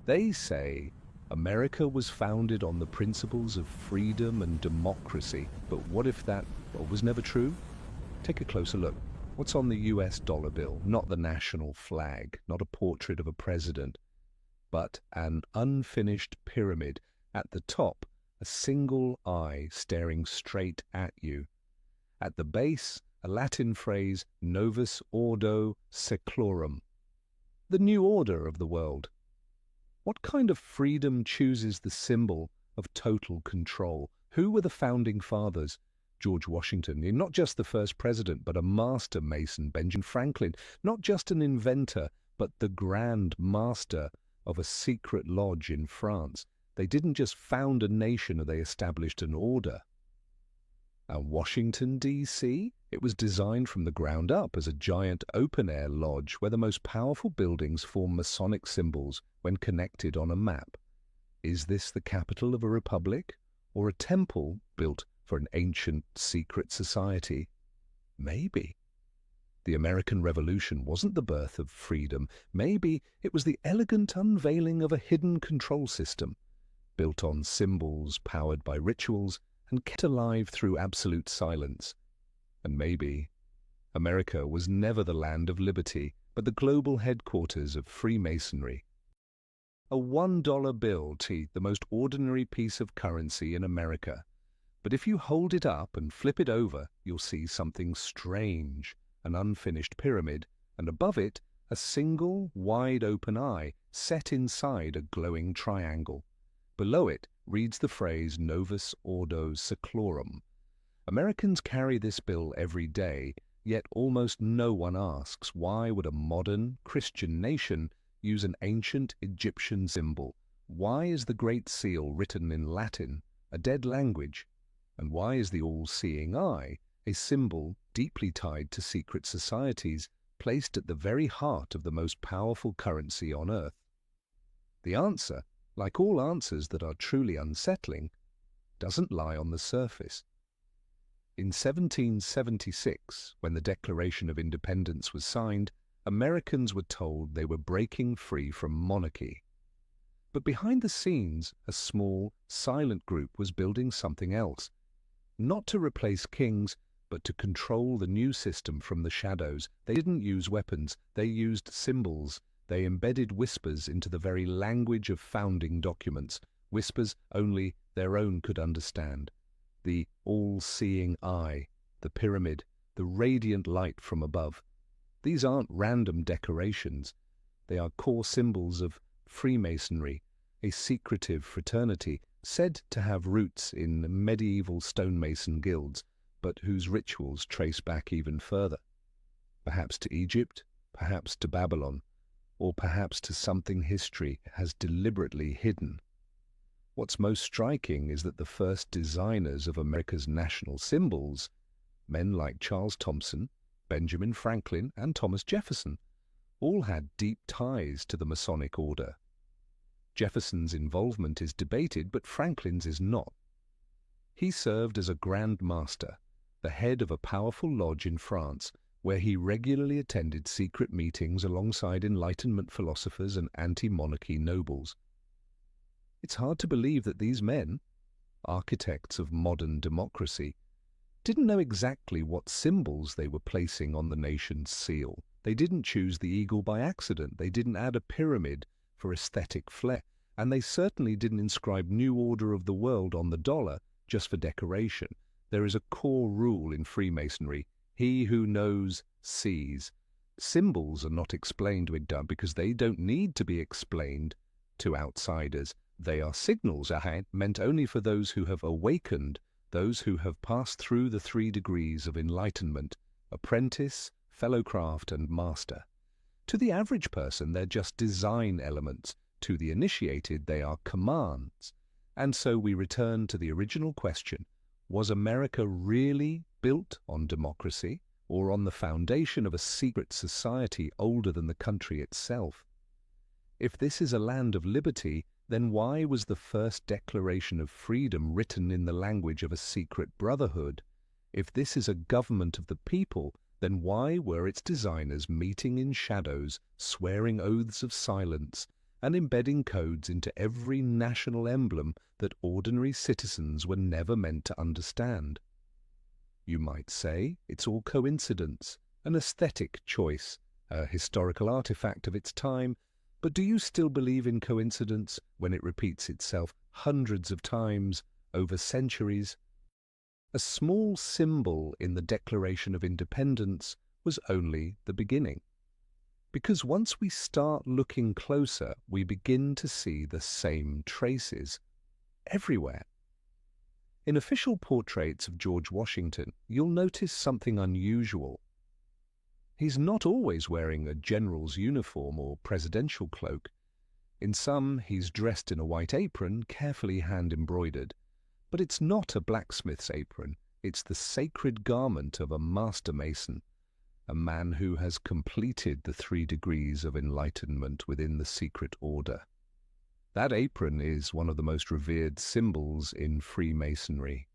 They say America was founded on the principles of freedom and democracy, but what if that was never true? Take a closer look. What's on the US dollar bill? Not the national flag, not a portrait of a president, but an unfinished pyramid. At the top, a single eye staring straight at you. At the base, a Latin phrase, Novus Ordo Seclorum, the new order of the world. What kind of freedom chooses the symbol of total control? Who were the founding fathers? George Washington, not just the first president, but a master mason, Benjamin Franklin, not just an inventor, but the grand master of a secret lodge in France. They didn't just found a nation, they established an order. And Washington, D.C., it was designed from the ground up as a giant open-air lodge where the most powerful buildings form Masonic symbols when connected on a map. Is this the capital of a republic, or a temple built for an ancient secret society? Maybe. The American Revolution wasn't the birth of freedom. Maybe it was the elegant unveiling of a hidden control system, built on symbols, powered by rituals, and kept alive through absolute silence. And maybe America was never the land of liberty, but the global headquarters of Freemasonry. A $1 bill, the most ordinary piece of currency in America. But if you hold it up and flip it over, you'll see something strange, an unfinished pyramid, and above it, a single wide-open eye set inside a glowing triangle. Below it reads the phrase Novus Ordo Seclorum. Americans carry this bill every day, yet almost no one asks, why would a modern Christian nation use an ancient Egyptian symbol? Why is the Great Seal written in Latin, a dead language? And why is the all-seeing eye, a symbol deeply tied to secret societies, placed at the very heart of the most powerful currency on earth? The answer, like all answers that are truly unsettling, doesn't lie on the surface. In 1776, when the Declaration of Independence was signed, Americans were told they were breaking free from monarchy. But behind the scenes, a small, silent group was building something else. Not to replace kings, but to control the new system from the shadows. They didn't use weapons, they used symbols. They embedded whispers into the very language of founding documents, whispers only their own could understand. The all-seeing eye, the pyramid, the radiant light from above. These aren't random decorations. They are core symbols of Freemasonry, a secretive fraternity said to have roots in medieval stonemason guilds, but whose rituals trace back even further. Perhaps to Egypt, perhaps to Babylon, or perhaps to something history has deliberately hidden. What's most striking is that the first designers of America's national symbols, men like Charles Thomson, Benjamin Franklin, and Thomas Jefferson, all had deep ties to the Masonic order. Jefferson's involvement is debated, but Franklin's is not. He served as a Grand Master, the head of a powerful lodge in France, where he regularly attended secret meetings alongside Enlightenment philosophers and anti-monarchy nobles. It's hard to believe that these men, architects of modern democracy, didn't know exactly what symbols they were placing on the nation's seal. They didn't choose the eagle by accident. They didn't add a pyramid for aesthetic flair. And they certainly didn't inscribe New Order of the World on the dollar just for decoration. There is a core rule in Freemasonry: he who knows, sees. Symbols are not explained because they don't need to be explained to outsiders. They are signals meant only for those who have awakened, those who have passed through the 3 degrees of enlightenment: apprentice, fellowcraft, and master. To the average person, they're just design elements. To the initiated, they are commands. And so we return to the original question: was America really built on democracy, or on the foundation of a secret society older than the country itself? If this is a land of liberty, then why was the first Declaration of Freedom written in the language of a secret brotherhood? If this is a government of the people, then why were its designers meeting in shadows, swearing oaths of silence, and embedding codes into every national emblem that ordinary citizens were never meant to understand. You might say it's all coincidence, an aesthetic choice, a historical artifact of its time, but do you still believe in coincidence when it repeats itself hundreds of times over centuries? A small symbol in the Declaration of Independence was only the beginning. Because once we start looking closer, we begin to see the same traces everywhere. In official portraits of George Washington, you'll notice something unusual. He's not always wearing a general's uniform or presidential cloak. In some, he's dressed in a white apron, carefully hand-embroidered. But it's not a blacksmith's apron, it's the sacred garment of a master mason, a man who has completed the 3 degrees of enlightenment within the secret order. That apron is one of the most revered symbols in Freemasonry.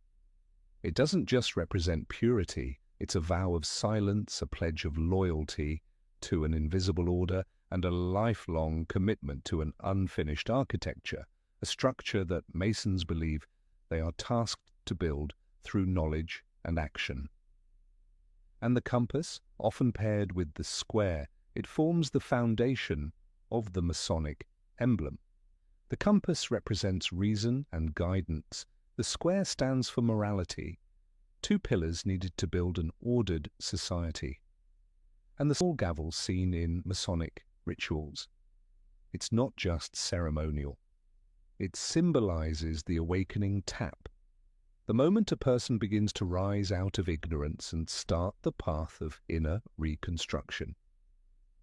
It doesn't just represent purity, it's a vow of silence, a pledge of loyalty to an invisible order, and a lifelong commitment to an unfinished architecture, a structure that Masons believe they are tasked to build through knowledge and action. And the compass, often paired with the square, it forms the foundation of the Masonic emblem. The compass represents reason and guidance. The square stands for morality, 2 pillars needed to build an ordered society. And the small gavel seen in Masonic rituals. It's not just ceremonial. It symbolizes the awakening tap, the moment a person begins to rise out of ignorance and start the path of inner reconstruction.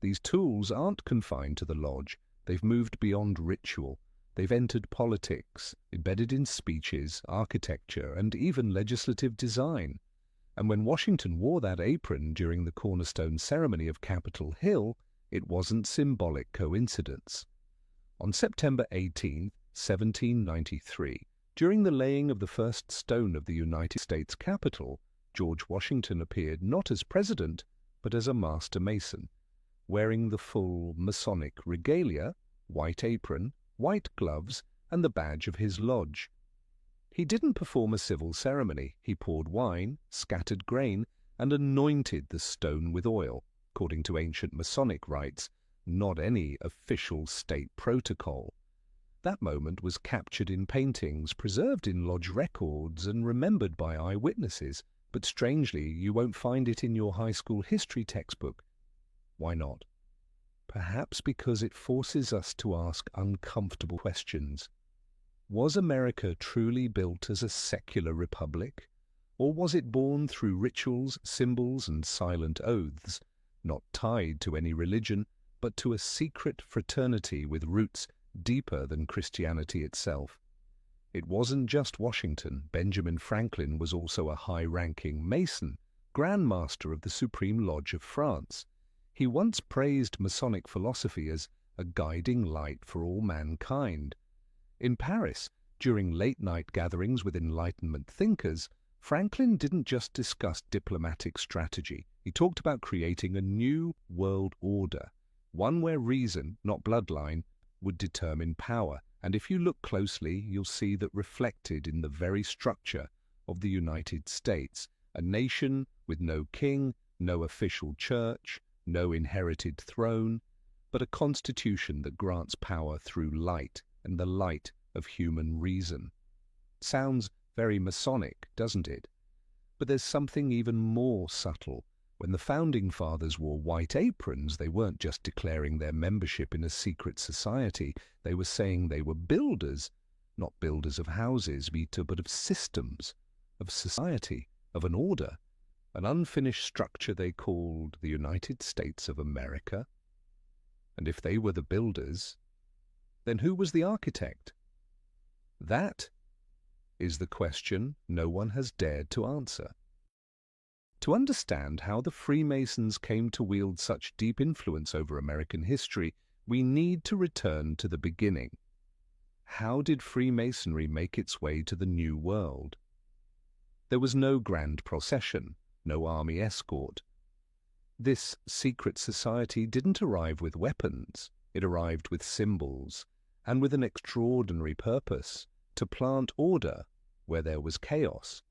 These tools aren't confined to the lodge. They've moved beyond ritual. They've entered politics, embedded in speeches, architecture, and even legislative design. And when Washington wore that apron during the cornerstone ceremony of Capitol Hill, it wasn't symbolic coincidence. On September 18, 1793, during the laying of the first stone of the United States Capitol, George Washington appeared not as president, but as a master mason, wearing the full Masonic regalia, white apron, white gloves, and the badge of his lodge. He didn't perform a civil ceremony. He poured wine, scattered grain, and anointed the stone with oil, according to ancient Masonic rites, not any official state protocol. That moment was captured in paintings, preserved in lodge records, and remembered by eyewitnesses, but strangely, you won't find it in your high school history textbook. Why not? Perhaps because it forces us to ask uncomfortable questions. Was America truly built as a secular republic? Or was it born through rituals, symbols, and silent oaths, not tied to any religion, but to a secret fraternity with roots deeper than Christianity itself? It wasn't just Washington. Benjamin Franklin was also a high-ranking Mason, Grand Master of the Supreme Lodge of France. He once praised Masonic philosophy as a guiding light for all mankind. In Paris, during late-night gatherings with Enlightenment thinkers, Franklin didn't just discuss diplomatic strategy. He talked about creating a new world order, one where reason, not bloodline, would determine power. And if you look closely, you'll see that reflected in the very structure of the United States, a nation with no king, no official church, no inherited throne, but a constitution that grants power through light and the light of human reason. Sounds very Masonic, doesn't it? But there's something even more subtle. When the Founding Fathers wore white aprons, they weren't just declaring their membership in a secret society. They were saying they were builders, not builders of houses, but of systems, of society, of an order, an unfinished structure they called the United States of America. And if they were the builders, then who was the architect? That is the question no one has dared to answer. To understand how the Freemasons came to wield such deep influence over American history, we need to return to the beginning. How did Freemasonry make its way to the New World? There was no grand procession, no army escort. This secret society didn't arrive with weapons. It arrived with symbols and with an extraordinary purpose: to plant order where there was chaos.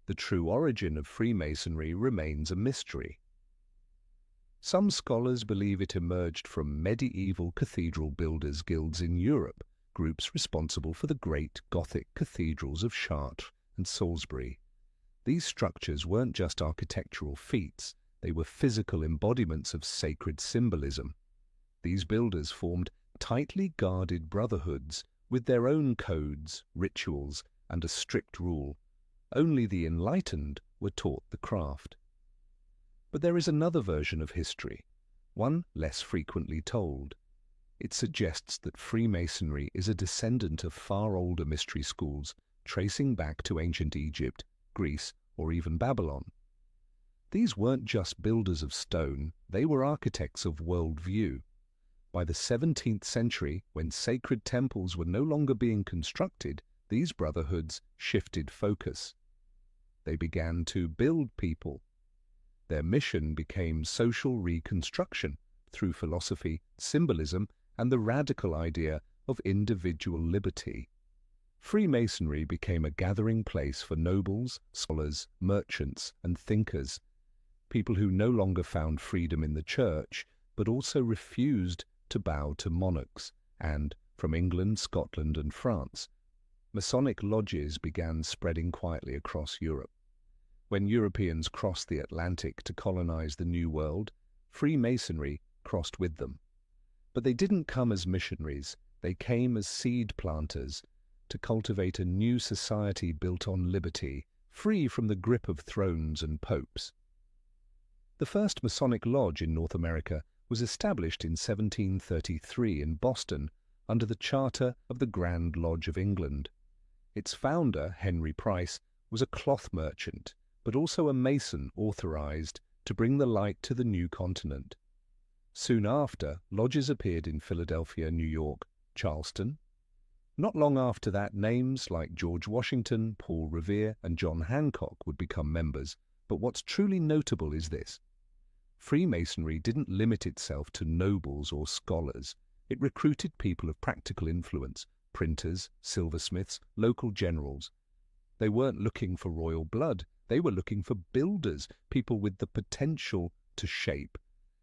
The true origin of Freemasonry remains a mystery. Some scholars believe it emerged from medieval cathedral builders' guilds in Europe, groups responsible for the great Gothic cathedrals of Chartres and Salisbury. These structures weren't just architectural feats, they were physical embodiments of sacred symbolism. These builders formed tightly guarded brotherhoods with their own codes, rituals, and a strict rule. Only the enlightened were taught the craft. But there is another version of history, one less frequently told. It suggests that Freemasonry is a descendant of far older mystery schools, tracing back to ancient Egypt, Greece, or even Babylon. These weren't just builders of stone, they were architects of worldview. By the 17th century, when sacred temples were no longer being constructed, these brotherhoods shifted focus. They began to build people. Their mission became social reconstruction through philosophy, symbolism, and the radical idea of individual liberty. Freemasonry became a gathering place for nobles, scholars, merchants, and thinkers, people who no longer found freedom in the church, but also refused to bow to monarchs, and, from England, Scotland, and France, Masonic lodges began spreading quietly across Europe. When Europeans crossed the Atlantic to colonize the New World, Freemasonry crossed with them. But they didn't come as missionaries, they came as seed planters to cultivate a new society built on liberty, free from the grip of thrones and popes. The first Masonic lodge in North America was established in 1733 in Boston under the charter of the Grand Lodge of England. Its founder, Henry Price, was a cloth merchant, but also a Mason authorized to bring the light to the new continent. Soon after, lodges appeared in Philadelphia, New York, Charleston. Not long after that, names like George Washington, Paul Revere, and John Hancock would become members. But what's truly notable is this: Freemasonry didn't limit itself to nobles or scholars. It recruited people of practical influence: printers, silversmiths, local generals. They weren't looking for royal blood. They were looking for builders, people with the potential to shape.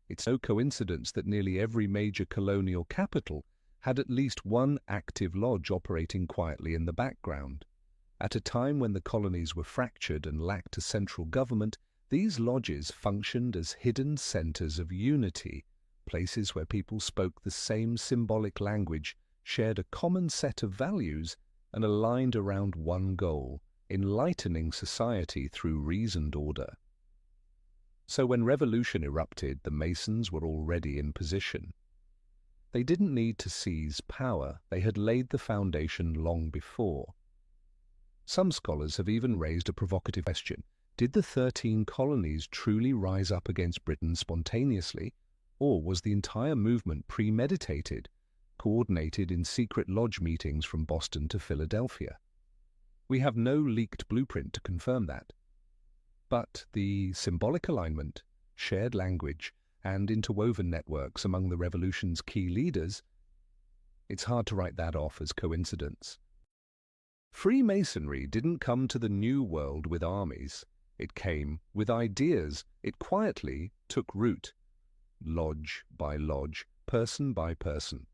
It's no coincidence that nearly every major colonial capital had at least one active lodge operating quietly in the background. At a time when the colonies were fractured and lacked a central government, these lodges functioned as hidden centers of unity, places where people spoke the same symbolic language, shared a common set of values, and aligned around one goal: enlightening society through reasoned order. So when revolution erupted, the Masons were already in position. They didn't need to seize power, they had laid the foundation long before. Some scholars have even raised a provocative question: did the 13 colonies truly rise up against Britain spontaneously, or was the entire movement premeditated, coordinated in secret lodge meetings from Boston to Philadelphia? We have no leaked blueprint to confirm that. But the symbolic alignment, shared language, and interwoven networks among the revolution's key leaders, it's hard to write that off as coincidence. Freemasonry didn't come to the New World with armies. It came with ideas. It quietly took root, lodge by lodge, person by person.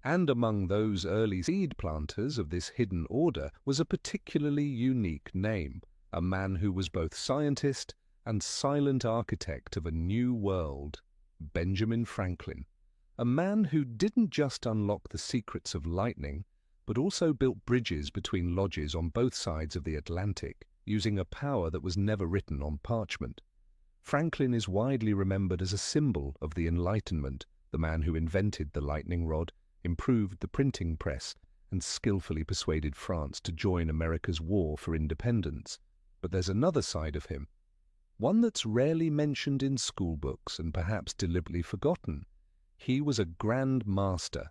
And among those early seed planters of this hidden order was a particularly unique name, a man who was both scientist and silent architect of a new world: Benjamin Franklin, a man who didn't just unlock the secrets of lightning, but also built bridges between lodges on both sides of the Atlantic, using a power that was never written on parchment. Franklin is widely remembered as a symbol of the Enlightenment, the man who invented the lightning rod, improved the printing press, and skillfully persuaded France to join America's war for independence. But there's another side of him, one that's rarely mentioned in school books and perhaps deliberately forgotten. He was a Grand Master,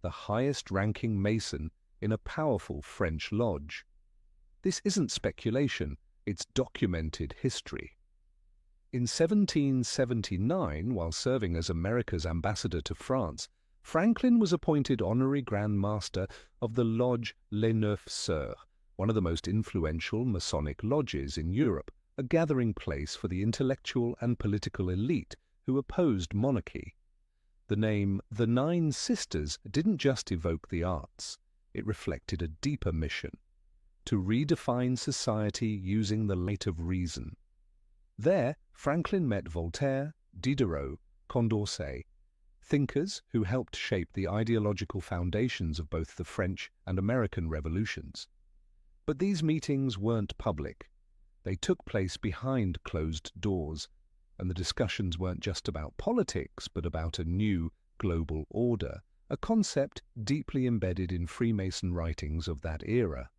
the highest-ranking Mason in a powerful French lodge. This isn't speculation, it's documented history. In 1779, while serving as America's ambassador to France, Franklin was appointed honorary Grand Master of the Lodge Les Neuf Sœurs, one of the most influential Masonic lodges in Europe, a gathering place for the intellectual and political elite who opposed monarchy. The name The Nine Sisters didn't just evoke the arts. It reflected a deeper mission: to redefine society using the light of reason. There, Franklin met Voltaire, Diderot, Condorcet, thinkers who helped shape the ideological foundations of both the French and American revolutions. But these meetings weren't public. They took place behind closed doors, and the discussions weren't just about politics, but about a new global order, a concept deeply embedded in Freemason writings of that era.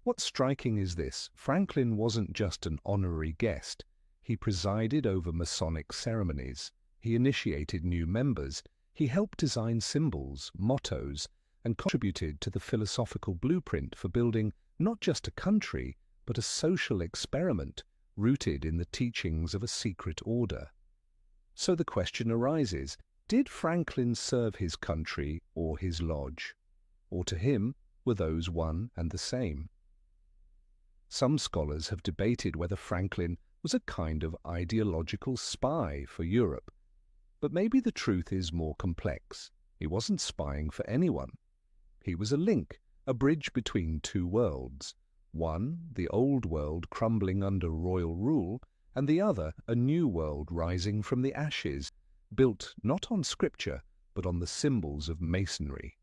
What's striking is this: Franklin wasn't just an honorary guest. He presided over Masonic ceremonies. He initiated new members. He helped design symbols, mottos, and contributed to the philosophical blueprint for building not just a country, but a social experiment rooted in the teachings of a secret order. So the question arises, did Franklin serve his country or his lodge? Or to him, were those one and the same? Some scholars have debated whether Franklin was a kind of ideological spy for Europe. But maybe the truth is more complex. He wasn't spying for anyone. He was a link, a bridge between two worlds. One, the old world crumbling under royal rule, and the other, a new world rising from the ashes, built not on scripture, but on the symbols of masonry.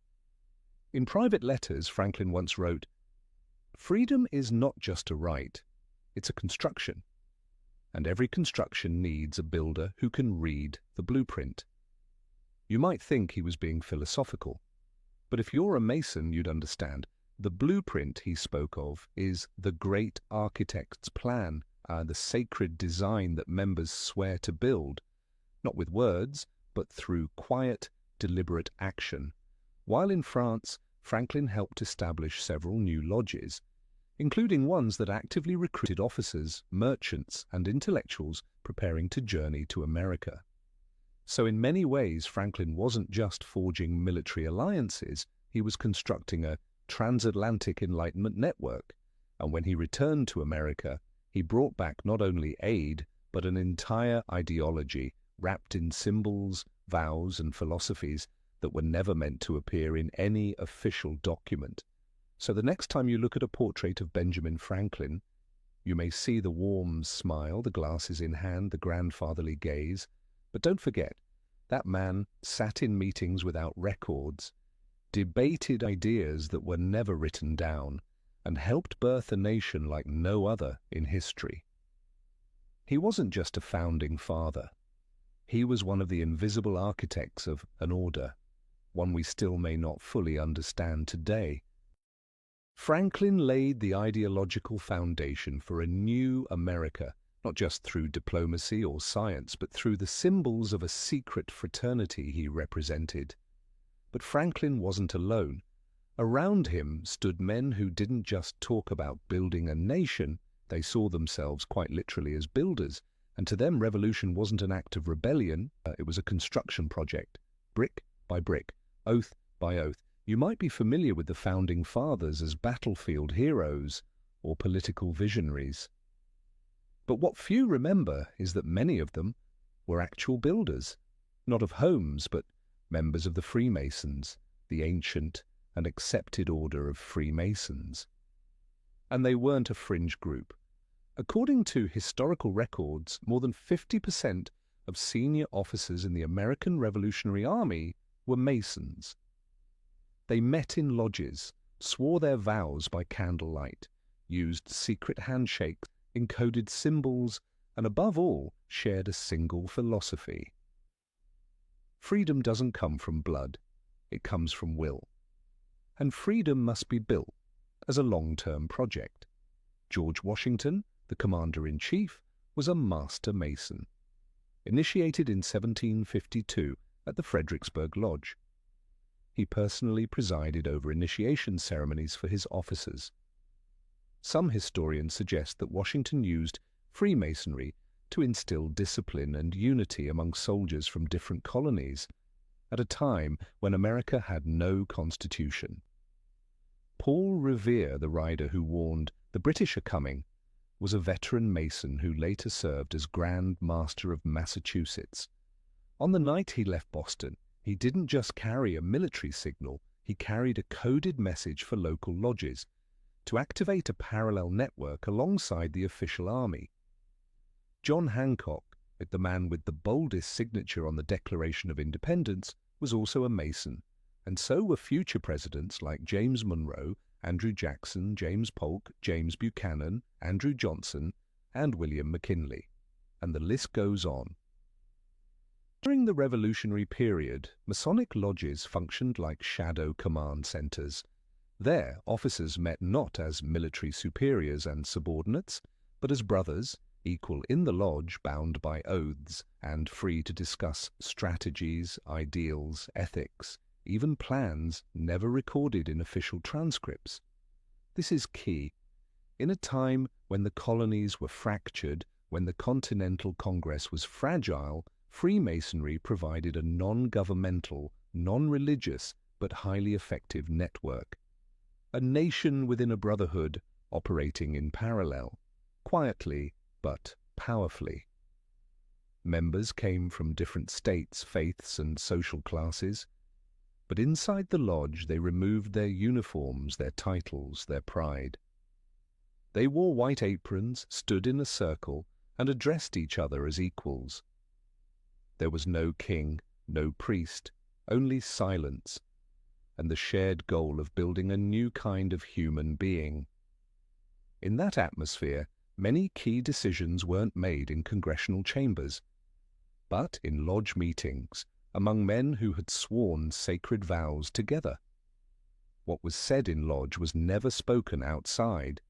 In private letters, Franklin once wrote, "Freedom is not just a right, it's a construction. And every construction needs a builder who can read the blueprint." You might think he was being philosophical, but if you're a Mason, you'd understand. The blueprint he spoke of is the great architect's plan, the sacred design that members swear to build, not with words, but through quiet, deliberate action. While in France, Franklin helped establish several new lodges, including ones that actively recruited officers, merchants, and intellectuals preparing to journey to America. So in many ways, Franklin wasn't just forging military alliances, he was constructing a transatlantic Enlightenment network. And when he returned to America, he brought back not only aid, but an entire ideology wrapped in symbols, vows, and philosophies that were never meant to appear in any official document. So the next time you look at a portrait of Benjamin Franklin, you may see the warm smile, the glasses in hand, the grandfatherly gaze. But don't forget, that man sat in meetings without records, debated ideas that were never written down, and helped birth a nation like no other in history. He wasn't just a founding father. He was one of the invisible architects of an order, one we still may not fully understand today. Franklin laid the ideological foundation for a new America, not just through diplomacy or science, but through the symbols of a secret fraternity he represented. But Franklin wasn't alone. Around him stood men who didn't just talk about building a nation, they saw themselves quite literally as builders, and to them revolution wasn't an act of rebellion, it was a construction project, brick by brick, oath by oath. You might be familiar with the Founding Fathers as battlefield heroes or political visionaries. But what few remember is that many of them were actual builders, not of homes, but members of the Freemasons, the ancient and accepted order of Freemasons. And they weren't a fringe group. According to historical records, more than 50% of senior officers in the American Revolutionary Army were Masons. They met in lodges, swore their vows by candlelight, used secret handshakes, encoded symbols, and above all, shared a single philosophy. Freedom doesn't come from blood, it comes from will. And freedom must be built as a long-term project. George Washington, the Commander-in-Chief, was a master Mason, initiated in 1752 at the Fredericksburg Lodge. He personally presided over initiation ceremonies for his officers. Some historians suggest that Washington used Freemasonry to instill discipline and unity among soldiers from different colonies. at a time when America had no constitution. Paul Revere, the writer who warned, "The British are coming," was a veteran Mason who later served as Grand Master of Massachusetts. On the night he left Boston, he didn't just carry a military signal, he carried a coded message for local lodges to activate a parallel network alongside the official army. John Hancock, the man with the boldest signature on the Declaration of Independence, was also a Mason, and so were future presidents like James Monroe, Andrew Jackson, James Polk, James Buchanan, Andrew Johnson, and William McKinley, and the list goes on. During the Revolutionary period, Masonic lodges functioned like shadow command centers. There, officers met not as military superiors and subordinates, but as brothers, equal in the lodge, bound by oaths, and free to discuss strategies, ideals, ethics, even plans never recorded in official transcripts. This is key. In a time when the colonies were fractured, when the Continental Congress was fragile, Freemasonry provided a non-governmental, non-religious, but highly effective network. A nation within a brotherhood operating in parallel, quietly but powerfully. Members came from different states, faiths, and social classes, but inside the lodge they removed their uniforms, their titles, their pride. They wore white aprons, stood in a circle, and addressed each other as equals. There was no king, no priest, only silence, and the shared goal of building a new kind of human being. In that atmosphere, many key decisions weren't made in congressional chambers, but in lodge meetings, among men who had sworn sacred vows together. What was said in lodge was never spoken outside,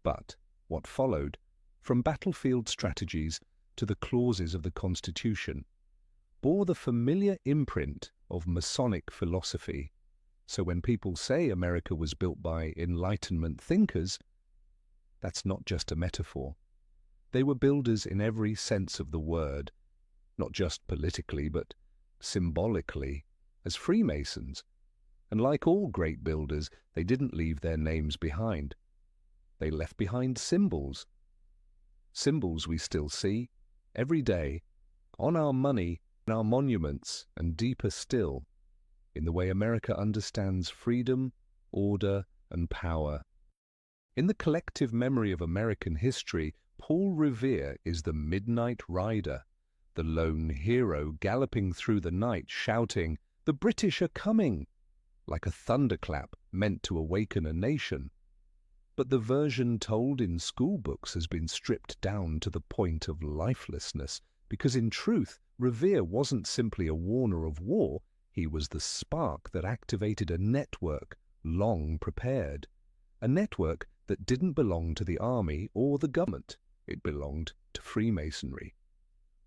but what followed, from battlefield strategies to the clauses of the Constitution, bore the familiar imprint of Masonic philosophy. So when people say America was built by Enlightenment thinkers, that's not just a metaphor. They were builders in every sense of the word, not just politically, but symbolically, as Freemasons. And like all great builders, they didn't leave their names behind. They left behind symbols. Symbols we still see, every day, on our money, in our monuments, and deeper still, in the way America understands freedom, order, and power. In the collective memory of American history, Paul Revere is the midnight rider, the lone hero galloping through the night shouting, "The British are coming!" like a thunderclap meant to awaken a nation. But the version told in school books has been stripped down to the point of lifelessness, because in truth, Revere wasn't simply a warner of war, he was the spark that activated a network long prepared. A network that didn't belong to the army or the government, it belonged to Freemasonry.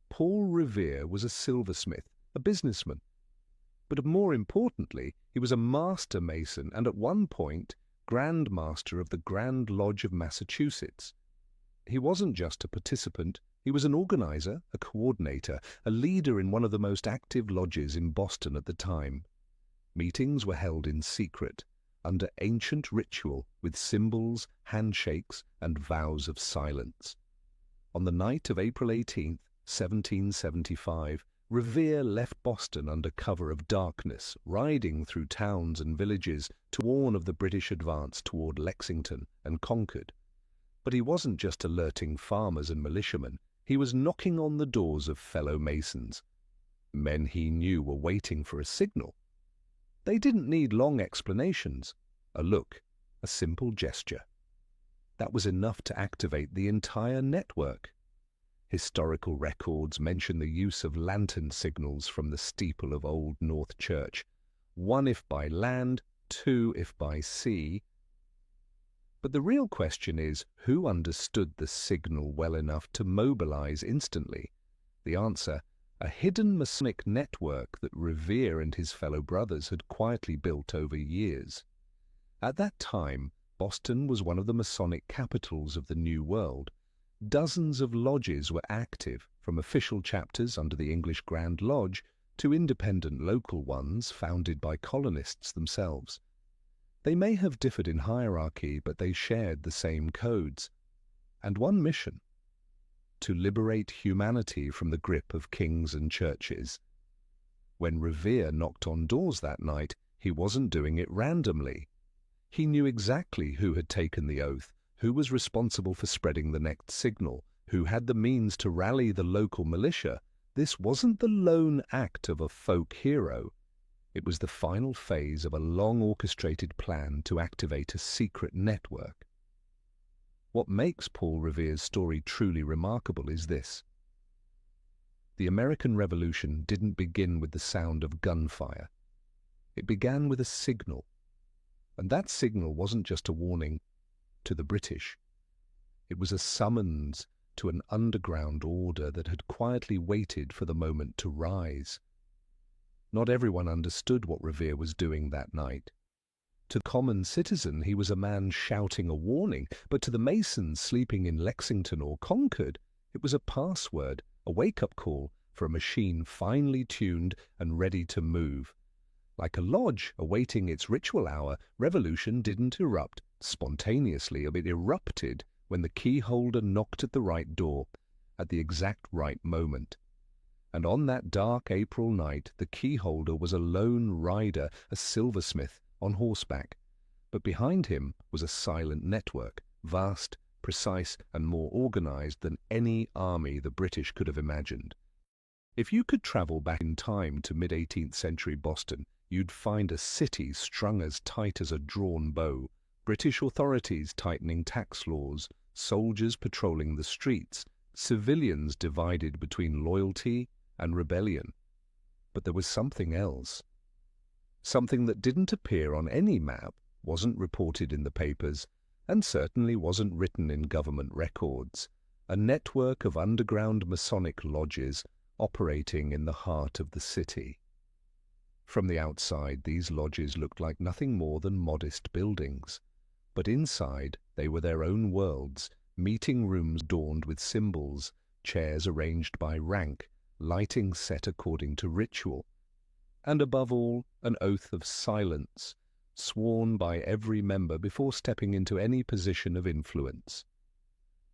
Paul Revere was a silversmith, a businessman. But more importantly, he was a master Mason and at one point, Grand Master of the Grand Lodge of Massachusetts. He wasn't just a participant, he was an organizer, a coordinator, a leader in one of the most active lodges in Boston at the time. Meetings were held in secret, under ancient ritual with symbols, handshakes, and vows of silence. On the night of April 18th, 1775, Revere left Boston under cover of darkness, riding through towns and villages to warn of the British advance toward Lexington and Concord. But he wasn't just alerting farmers and militiamen, he was knocking on the doors of fellow Masons. Men he knew were waiting for a signal. They didn't need long explanations. A look, a simple gesture. That was enough to activate the entire network. Historical records mention the use of lantern signals from the steeple of Old North Church, one if by land, two if by sea. But the real question is, who understood the signal well enough to mobilize instantly? The answer, a hidden Masonic network that Revere and his fellow brothers had quietly built over years. At that time, Boston was one of the Masonic capitals of the New World. Dozens of lodges were active, from official chapters under the English Grand Lodge to independent local ones founded by colonists themselves. They may have differed in hierarchy, but they shared the same codes and one mission: to liberate humanity from the grip of kings and churches. When Revere knocked on doors that night, he wasn't doing it randomly. He knew exactly who had taken the oath, who was responsible for spreading the next signal, who had the means to rally the local militia. This wasn't the lone act of a folk hero. It was the final phase of a long orchestrated plan to activate a secret network. What makes Paul Revere's story truly remarkable is this: the American Revolution didn't begin with the sound of gunfire. It began with a signal. And that signal wasn't just a warning to the British. It was a summons to an underground order that had quietly waited for the moment to rise. Not everyone understood what Revere was doing that night. To the common citizen, he was a man shouting a warning, but to the Masons sleeping in Lexington or Concord, it was a password, a wake-up call for a machine finely tuned and ready to move. Like a lodge awaiting its ritual hour, revolution didn't erupt spontaneously, it erupted when the key holder knocked at the right door, at the exact right moment. And on that dark April night, the key holder was a lone rider, a silversmith on horseback. But behind him was a silent network, vast, precise, and more organized than any army the British could have imagined. If you could travel back in time to mid-18th century Boston, you'd find a city strung as tight as a drawn bow, British authorities tightening tax laws, soldiers patrolling the streets, civilians divided between loyalty and rebellion. But there was something else. Something that didn't appear on any map, wasn't reported in the papers, and certainly wasn't written in government records. A network of underground Masonic lodges operating in the heart of the city. From the outside, these lodges looked like nothing more than modest buildings. But inside, they were their own worlds, meeting rooms adorned with symbols, chairs arranged by rank, lighting set according to ritual, and above all, an oath of silence, sworn by every member before stepping into any position of influence.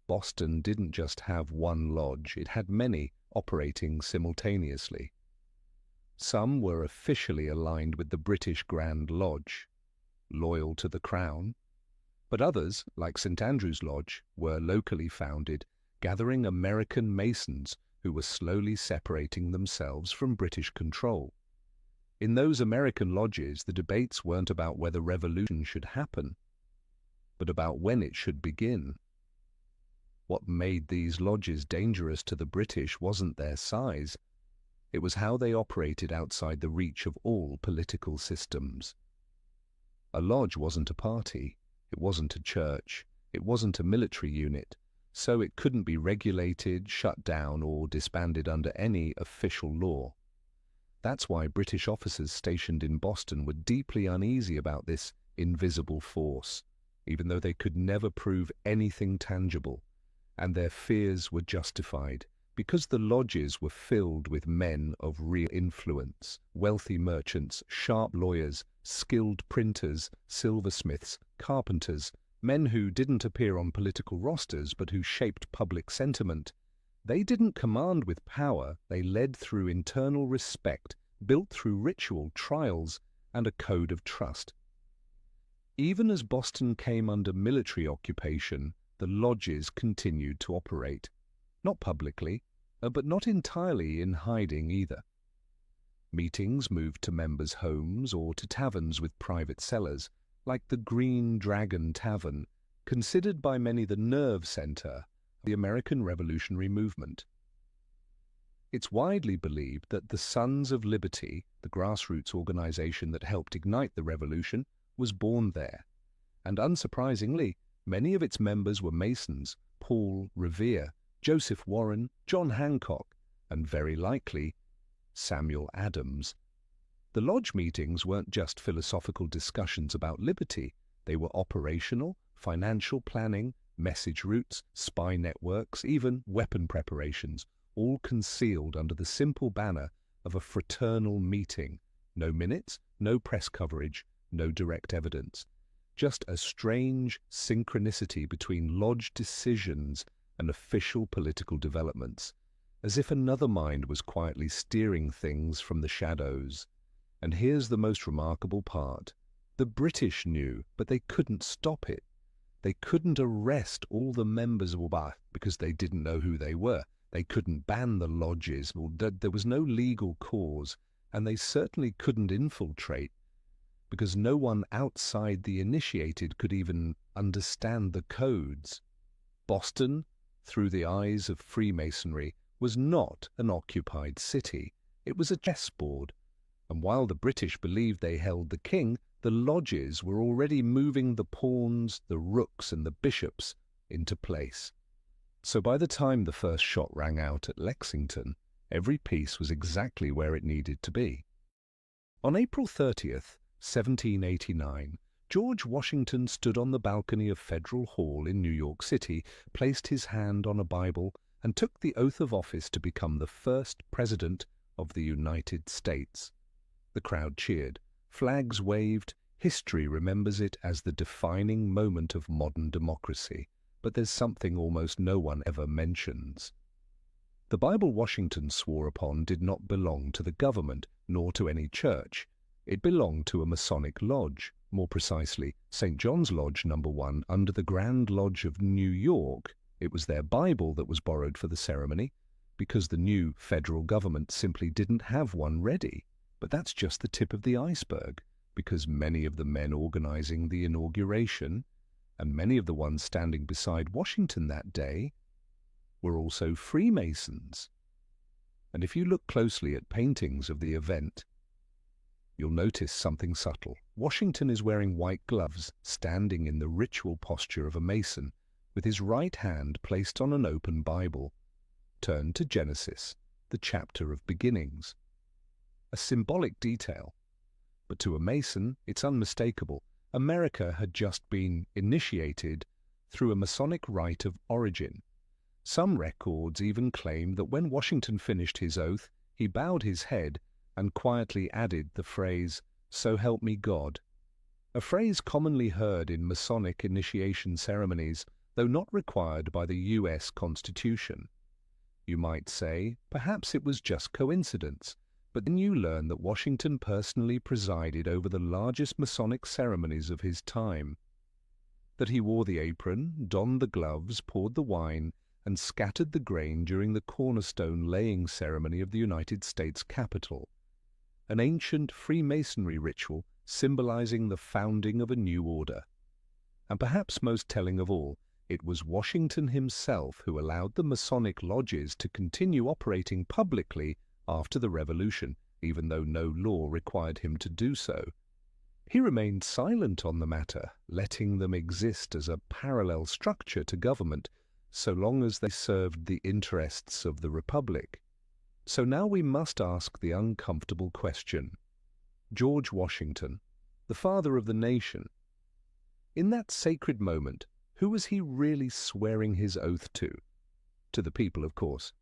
Boston didn't just have one lodge, it had many operating simultaneously. Some were officially aligned with the British Grand Lodge, loyal to the Crown, but others, like St. Andrew's Lodge, were locally founded, gathering American Masons who were slowly separating themselves from British control. In those American lodges, the debates weren't about whether revolution should happen, but about when it should begin. What made these lodges dangerous to the British wasn't their size. It was how they operated outside the reach of all political systems. A lodge wasn't a party, it wasn't a church, it wasn't a military unit, so it couldn't be regulated, shut down, or disbanded under any official law. That's why British officers stationed in Boston were deeply uneasy about this invisible force, even though they could never prove anything tangible, and their fears were justified, because the lodges were filled with men of real influence, wealthy merchants, sharp lawyers, skilled printers, silversmiths, carpenters, men who didn't appear on political rosters but who shaped public sentiment. They didn't command with power, they led through internal respect, built through ritual, trials, and a code of trust. Even as Boston came under military occupation, the lodges continued to operate. Not publicly, but not entirely in hiding either. Meetings moved to members' homes or to taverns with private cellars, like the Green Dragon Tavern, considered by many the nerve center of the American Revolutionary Movement. It's widely believed that the Sons of Liberty, the grassroots organization that helped ignite the revolution, was born there, and unsurprisingly, many of its members were Masons: Paul Revere, Joseph Warren, John Hancock, and very likely Samuel Adams. The lodge meetings weren't just philosophical discussions about liberty. They were operational, financial planning, message routes, spy networks, even weapon preparations, all concealed under the simple banner of a fraternal meeting. No minutes, no press coverage, no direct evidence. Just a strange synchronicity between lodge decisions and official political developments, as if another mind was quietly steering things from the shadows. And here's the most remarkable part. The British knew, but they couldn't stop it. They couldn't arrest all the members of Wabah because they didn't know who they were. They couldn't ban the lodges. There was no legal cause, and they certainly couldn't infiltrate because no one outside the initiated could even understand the codes. Boston, through the eyes of Freemasonry, was not an occupied city. It was a chessboard. And while the British believed they held the king, the lodges were already moving the pawns, the rooks, and the bishops into place. So by the time the first shot rang out at Lexington, every piece was exactly where it needed to be. On April 30th, 1789, George Washington stood on the balcony of Federal Hall in New York City, placed his hand on a Bible, and took the oath of office to become the first President of the United States. The crowd cheered. Flags waved. History remembers it as the defining moment of modern democracy. But there's something almost no one ever mentions. The Bible Washington swore upon did not belong to the government, nor to any church. It belonged to a Masonic lodge, more precisely, St. John's Lodge No. 1 under the Grand Lodge of New York. It was their Bible that was borrowed for the ceremony, because the new federal government simply didn't have one ready. But that's just the tip of the iceberg, because many of the men organizing the inauguration, and many of the ones standing beside Washington that day, were also Freemasons. And if you look closely at paintings of the event, you'll notice something subtle. Washington is wearing white gloves, standing in the ritual posture of a Mason, with his right hand placed on an open Bible, turned to Genesis, the chapter of beginnings. A symbolic detail, but to a Mason, it's unmistakable. America had just been initiated through a Masonic rite of origin. Some records even claim that when Washington finished his oath, he bowed his head and quietly added the phrase, "So help me God," a phrase commonly heard in Masonic initiation ceremonies, though not required by the U.S. Constitution. You might say, perhaps it was just coincidence, but then you learn that Washington personally presided over the largest Masonic ceremonies of his time, that he wore the apron, donned the gloves, poured the wine, and scattered the grain during the cornerstone laying ceremony of the United States Capitol, an ancient Freemasonry ritual symbolizing the founding of a new order. And perhaps most telling of all, it was Washington himself who allowed the Masonic lodges to continue operating publicly after the Revolution, even though no law required him to do so. He remained silent on the matter, letting them exist as a parallel structure to government, so long as they served the interests of the Republic. So now we must ask the uncomfortable question. George Washington, the father of the nation, in that sacred moment, who was he really swearing his oath to? To the people, of course.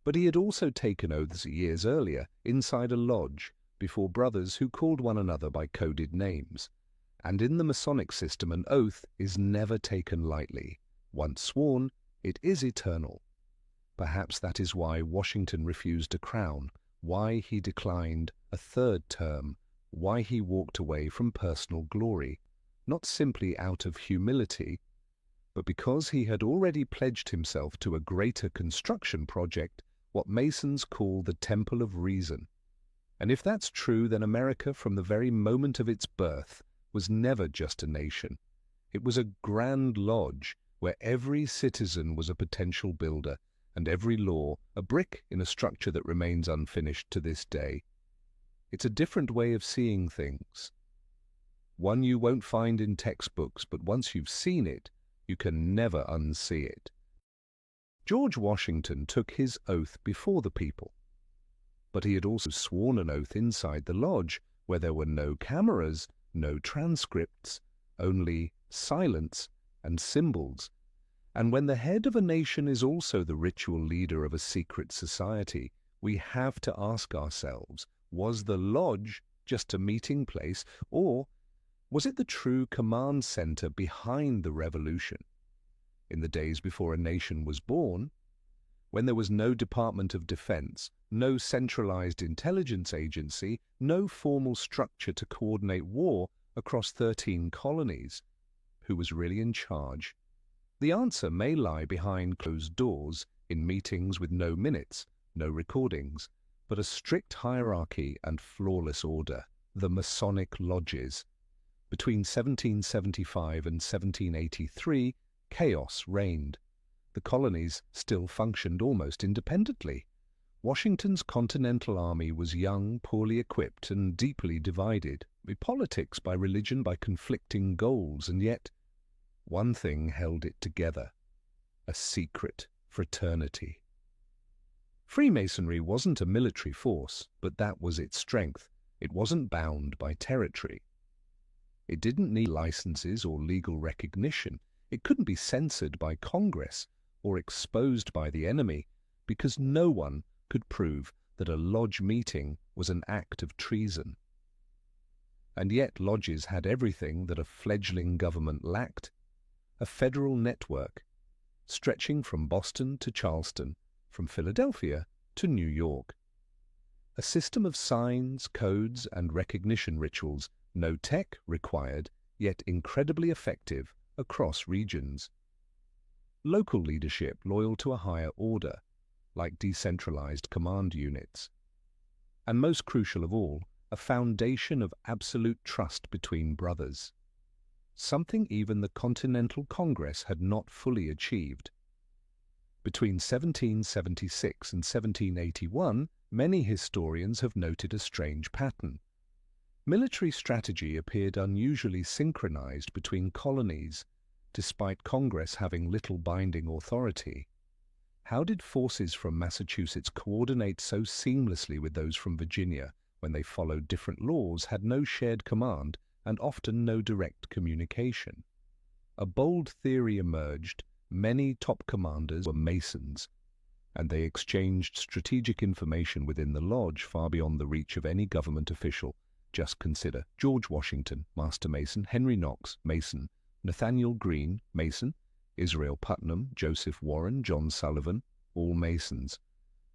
But he had also taken oaths years earlier, inside a lodge, before brothers who called one another by coded names. And in the Masonic system, an oath is never taken lightly. Once sworn, it is eternal. Perhaps that is why Washington refused a crown, why he declined a third term, why he walked away from personal glory, not simply out of humility, but because he had already pledged himself to a greater construction project, what Masons call the Temple of Reason. And if that's true, then America, from the very moment of its birth, was never just a nation. It was a grand lodge where every citizen was a potential builder, and every law a brick in a structure that remains unfinished to this day. It's a different way of seeing things. One you won't find in textbooks, but once you've seen it, you can never unsee it. George Washington took his oath before the people, but he had also sworn an oath inside the lodge, where there were no cameras, no transcripts, only silence and symbols. And when the head of a nation is also the ritual leader of a secret society, we have to ask ourselves, was the lodge just a meeting place, or was it the true command center behind the revolution? In the days before a nation was born, when there was no Department of Defense, no centralized intelligence agency, no formal structure to coordinate war across 13 colonies, who was really in charge? The answer may lie behind closed doors, in meetings with no minutes, no recordings, but a strict hierarchy and flawless order, the Masonic lodges. Between 1775 and 1783, chaos reigned. The colonies still functioned almost independently. Washington's Continental Army was young, poorly equipped, and deeply divided, by politics, by religion, by conflicting goals, and yet one thing held it together: a secret fraternity. Freemasonry wasn't a military force, but that was its strength. It wasn't bound by territory. It didn't need licenses or legal recognition. It couldn't be censored by Congress or exposed by the enemy, because no one could prove that a lodge meeting was an act of treason. And yet lodges had everything that a fledgling government lacked: a federal network, stretching from Boston to Charleston, from Philadelphia to New York. A system of signs, codes, and recognition rituals, no tech required, yet incredibly effective across regions. Local leadership loyal to a higher order, like decentralized command units. And most crucial of all, a foundation of absolute trust between brothers. Something even the Continental Congress had not fully achieved. Between 1776 and 1781, many historians have noted a strange pattern. Military strategy appeared unusually synchronized between colonies, despite Congress having little binding authority. How did forces from Massachusetts coordinate so seamlessly with those from Virginia when they followed different laws, had no shared command, and often no direct communication? A bold theory emerged: many top commanders were Masons, and they exchanged strategic information within the lodge far beyond the reach of any government official. Just consider George Washington, Master Mason; Henry Knox, Mason; Nathaniel Greene, Mason; Israel Putnam, Joseph Warren, John Sullivan, all Masons.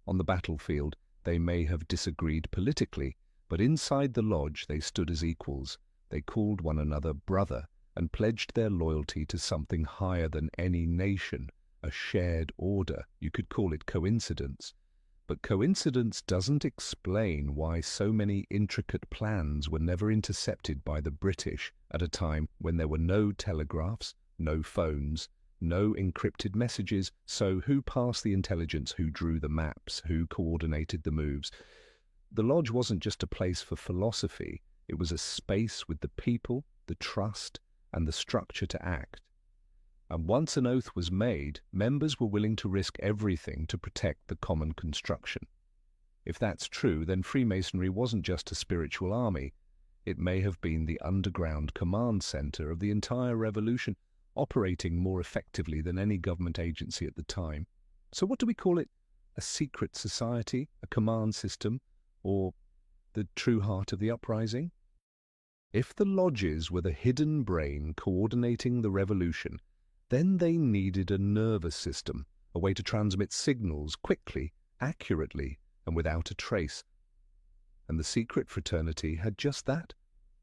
On the battlefield, they may have disagreed politically, but inside the lodge they stood as equals. They called one another brother and pledged their loyalty to something higher than any nation, a shared order. You could call it coincidence. But coincidence doesn't explain why so many intricate plans were never intercepted by the British at a time when there were no telegraphs, no phones, no encrypted messages. So who passed the intelligence, who drew the maps, who coordinated the moves? The lodge wasn't just a place for philosophy. It was a space with the people, the trust, and the structure to act. And once an oath was made, members were willing to risk everything to protect the common construction. If that's true, then Freemasonry wasn't just a spiritual army. It may have been the underground command center of the entire revolution, operating more effectively than any government agency at the time. So what do we call it? A secret society, a command system, or the true heart of the uprising? If the lodges were the hidden brain coordinating the revolution, then they needed a nervous system, a way to transmit signals quickly, accurately, and without a trace. And the secret fraternity had just that.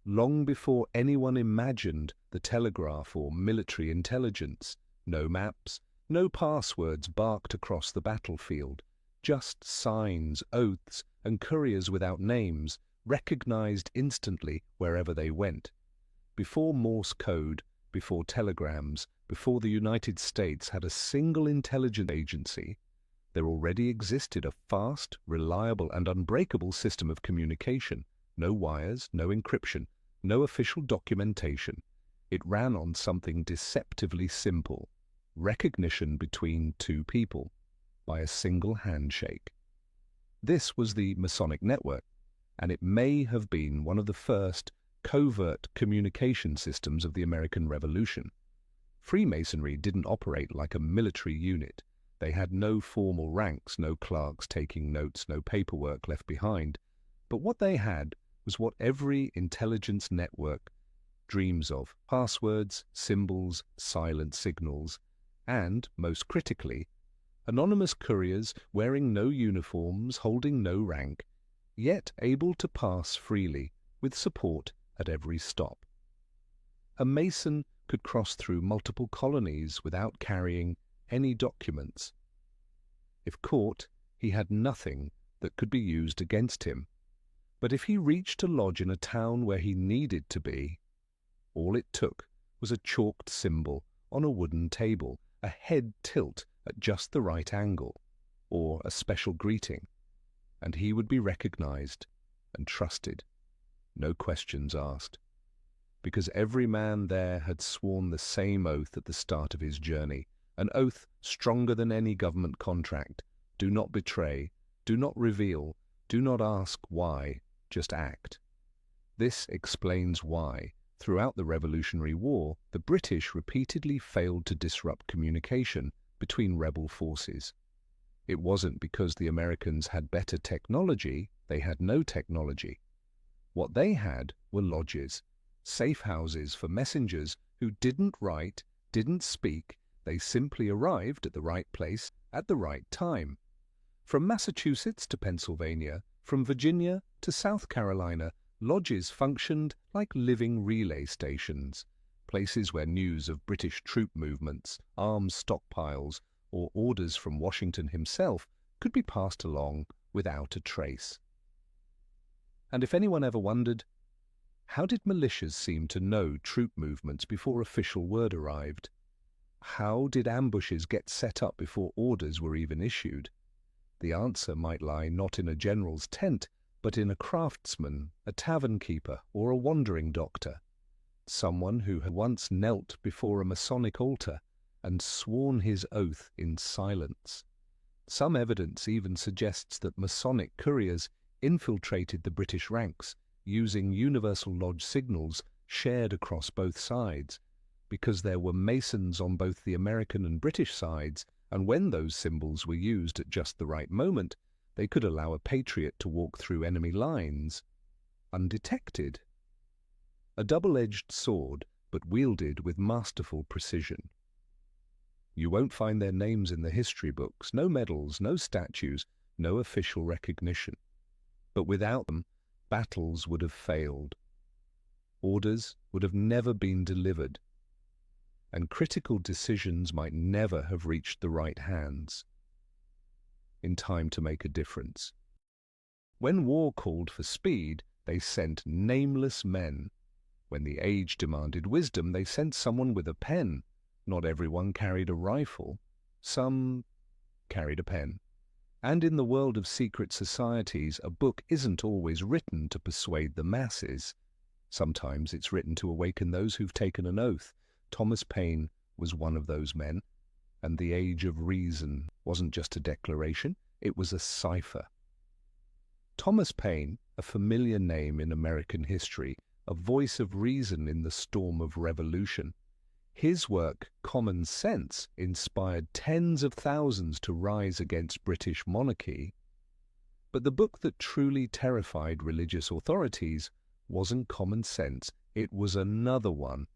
Long before anyone imagined the telegraph or military intelligence, no maps, no passwords barked across the battlefield, just signs, oaths, and couriers without names, recognized instantly wherever they went. Before Morse code, before telegrams, before the United States had a single intelligence agency, there already existed a fast, reliable, and unbreakable system of communication. No wires, no encryption, no official documentation. It ran on something deceptively simple: recognition between two people by a single handshake. This was the Masonic network, and it may have been one of the first covert communication systems of the American Revolution. Freemasonry didn't operate like a military unit. They had no formal ranks, no clerks taking notes, no paperwork left behind. But what they had was what every intelligence network dreams of: passwords, symbols, silent signals, and, most critically, anonymous couriers wearing no uniforms, holding no rank, yet able to pass freely, with support at every stop. A Mason could cross through multiple colonies without carrying any documents. If caught, he had nothing that could be used against him. But if he reached a lodge in a town where he needed to be, all it took was a chalked symbol on a wooden table, a head tilt at just the right angle, or a special greeting, and he would be recognized and trusted, no questions asked, because every man there had sworn the same oath at the start of his journey, an oath stronger than any government contract: do not betray, do not reveal, do not ask why, just act. This explains why, throughout the Revolutionary War, the British repeatedly failed to disrupt communication between rebel forces. It wasn't because the Americans had better technology; they had no technology. What they had were lodges, safe houses for messengers who didn't write, didn't speak, they simply arrived at the right place at the right time. From Massachusetts to Pennsylvania, from Virginia to South Carolina, lodges functioned like living relay stations, places where news of British troop movements, arms stockpiles, or orders from Washington himself could be passed along without a trace. And if anyone ever wondered, how did militias seem to know troop movements before official word arrived? How did ambushes get set up before orders were even issued? The answer might lie not in a general's tent, but in a craftsman, a tavern keeper, or a wandering doctor, someone who had once knelt before a Masonic altar and sworn his oath in silence. Some evidence even suggests that Masonic couriers infiltrated the British ranks using universal lodge signals shared across both sides, because there were Masons on both the American and British sides, and when those symbols were used at just the right moment, they could allow a patriot to walk through enemy lines undetected. A double-edged sword, but wielded with masterful precision. You won't find their names in the history books, no medals, no statues, no official recognition. But without them, battles would have failed. Orders would have never been delivered, and critical decisions might never have reached the right hands in time to make a difference. When war called for speed, they sent nameless men. When the age demanded wisdom, they sent someone with a pen. Not everyone carried a rifle. Some carried a pen. And in the world of secret societies, a book isn't always written to persuade the masses. Sometimes it's written to awaken those who've taken an oath. Thomas Paine was one of those men, and the Age of Reason wasn't just a declaration, it was a cipher. Thomas Paine, a familiar name in American history, a voice of reason in the storm of revolution. His work, Common Sense, inspired tens of thousands to rise against British monarchy. But the book that truly terrified religious authorities wasn't Common Sense, it was another one,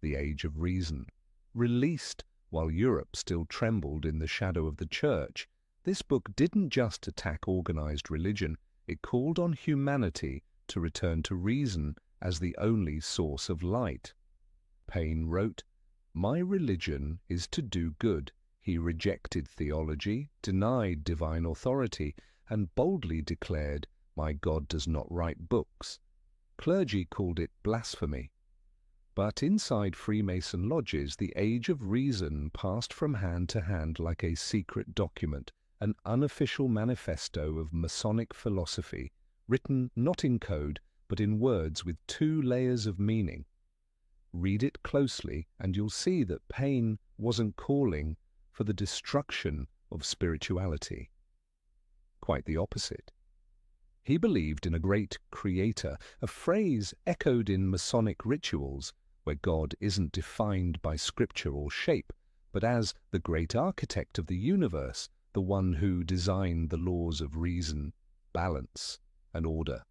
The Age of Reason. Released while Europe still trembled in the shadow of the Church, this book didn't just attack organized religion, it called on humanity to return to reason as the only source of light. Paine wrote, "My religion is to do good." He rejected theology, denied divine authority, and boldly declared, "My God does not write books." Clergy called it blasphemy. But inside Freemason lodges, the Age of Reason passed from hand to hand like a secret document, an unofficial manifesto of Masonic philosophy, written not in code, but in words with two layers of meaning. Read it closely, and you'll see that Paine wasn't calling for the destruction of spirituality. Quite the opposite. He believed in a great creator, a phrase echoed in Masonic rituals, where God isn't defined by scripture or shape, but as the great architect of the universe, the one who designed the laws of reason, balance, and order.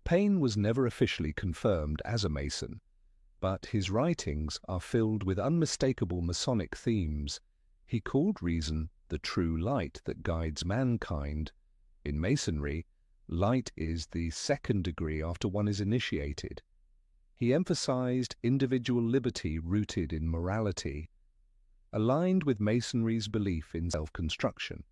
Paine was never officially confirmed as a Mason, but his writings are filled with unmistakable Masonic themes. He called reason the true light that guides mankind. In Masonry, light is the second degree after one is initiated. He emphasized individual liberty rooted in morality, aligned with Masonry's belief in self-construction.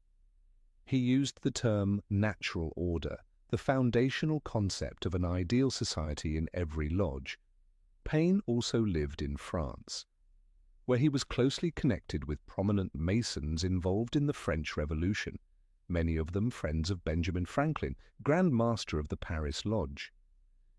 He used the term natural order, the foundational concept of an ideal society in every lodge. Paine also lived in France, where he was closely connected with prominent Masons involved in the French Revolution, many of them friends of Benjamin Franklin, Grand Master of the Paris Lodge.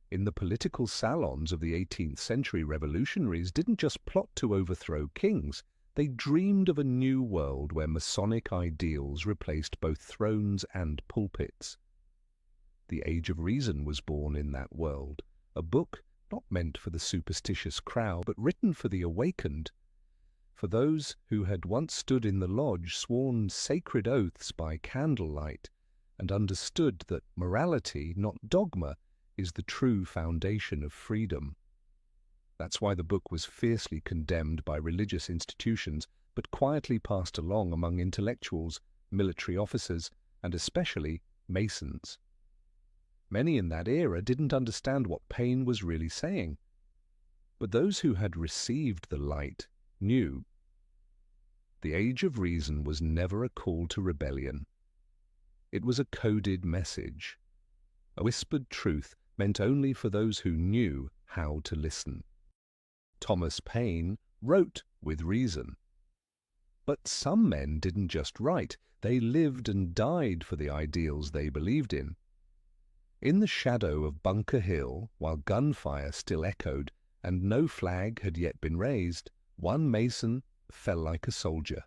In the political salons of the 18th century, revolutionaries didn't just plot to overthrow kings, they dreamed of a new world where Masonic ideals replaced both thrones and pulpits. The Age of Reason was born in that world, a book not meant for the superstitious crowd, but written for the awakened, for those who had once stood in the lodge, sworn sacred oaths by candlelight, and understood that morality, not dogma, is the true foundation of freedom. That's why the book was fiercely condemned by religious institutions, but quietly passed along among intellectuals, military officers, and especially Masons. Many in that era didn't understand what Paine was really saying, but those who had received the light knew. The Age of Reason was never a call to rebellion. It was a coded message, a whispered truth meant only for those who knew how to listen. Thomas Paine wrote with reason. But some men didn't just write, they lived and died for the ideals they believed in. In the shadow of Bunker Hill, while gunfire still echoed and no flag had yet been raised, one Mason fell like a soldier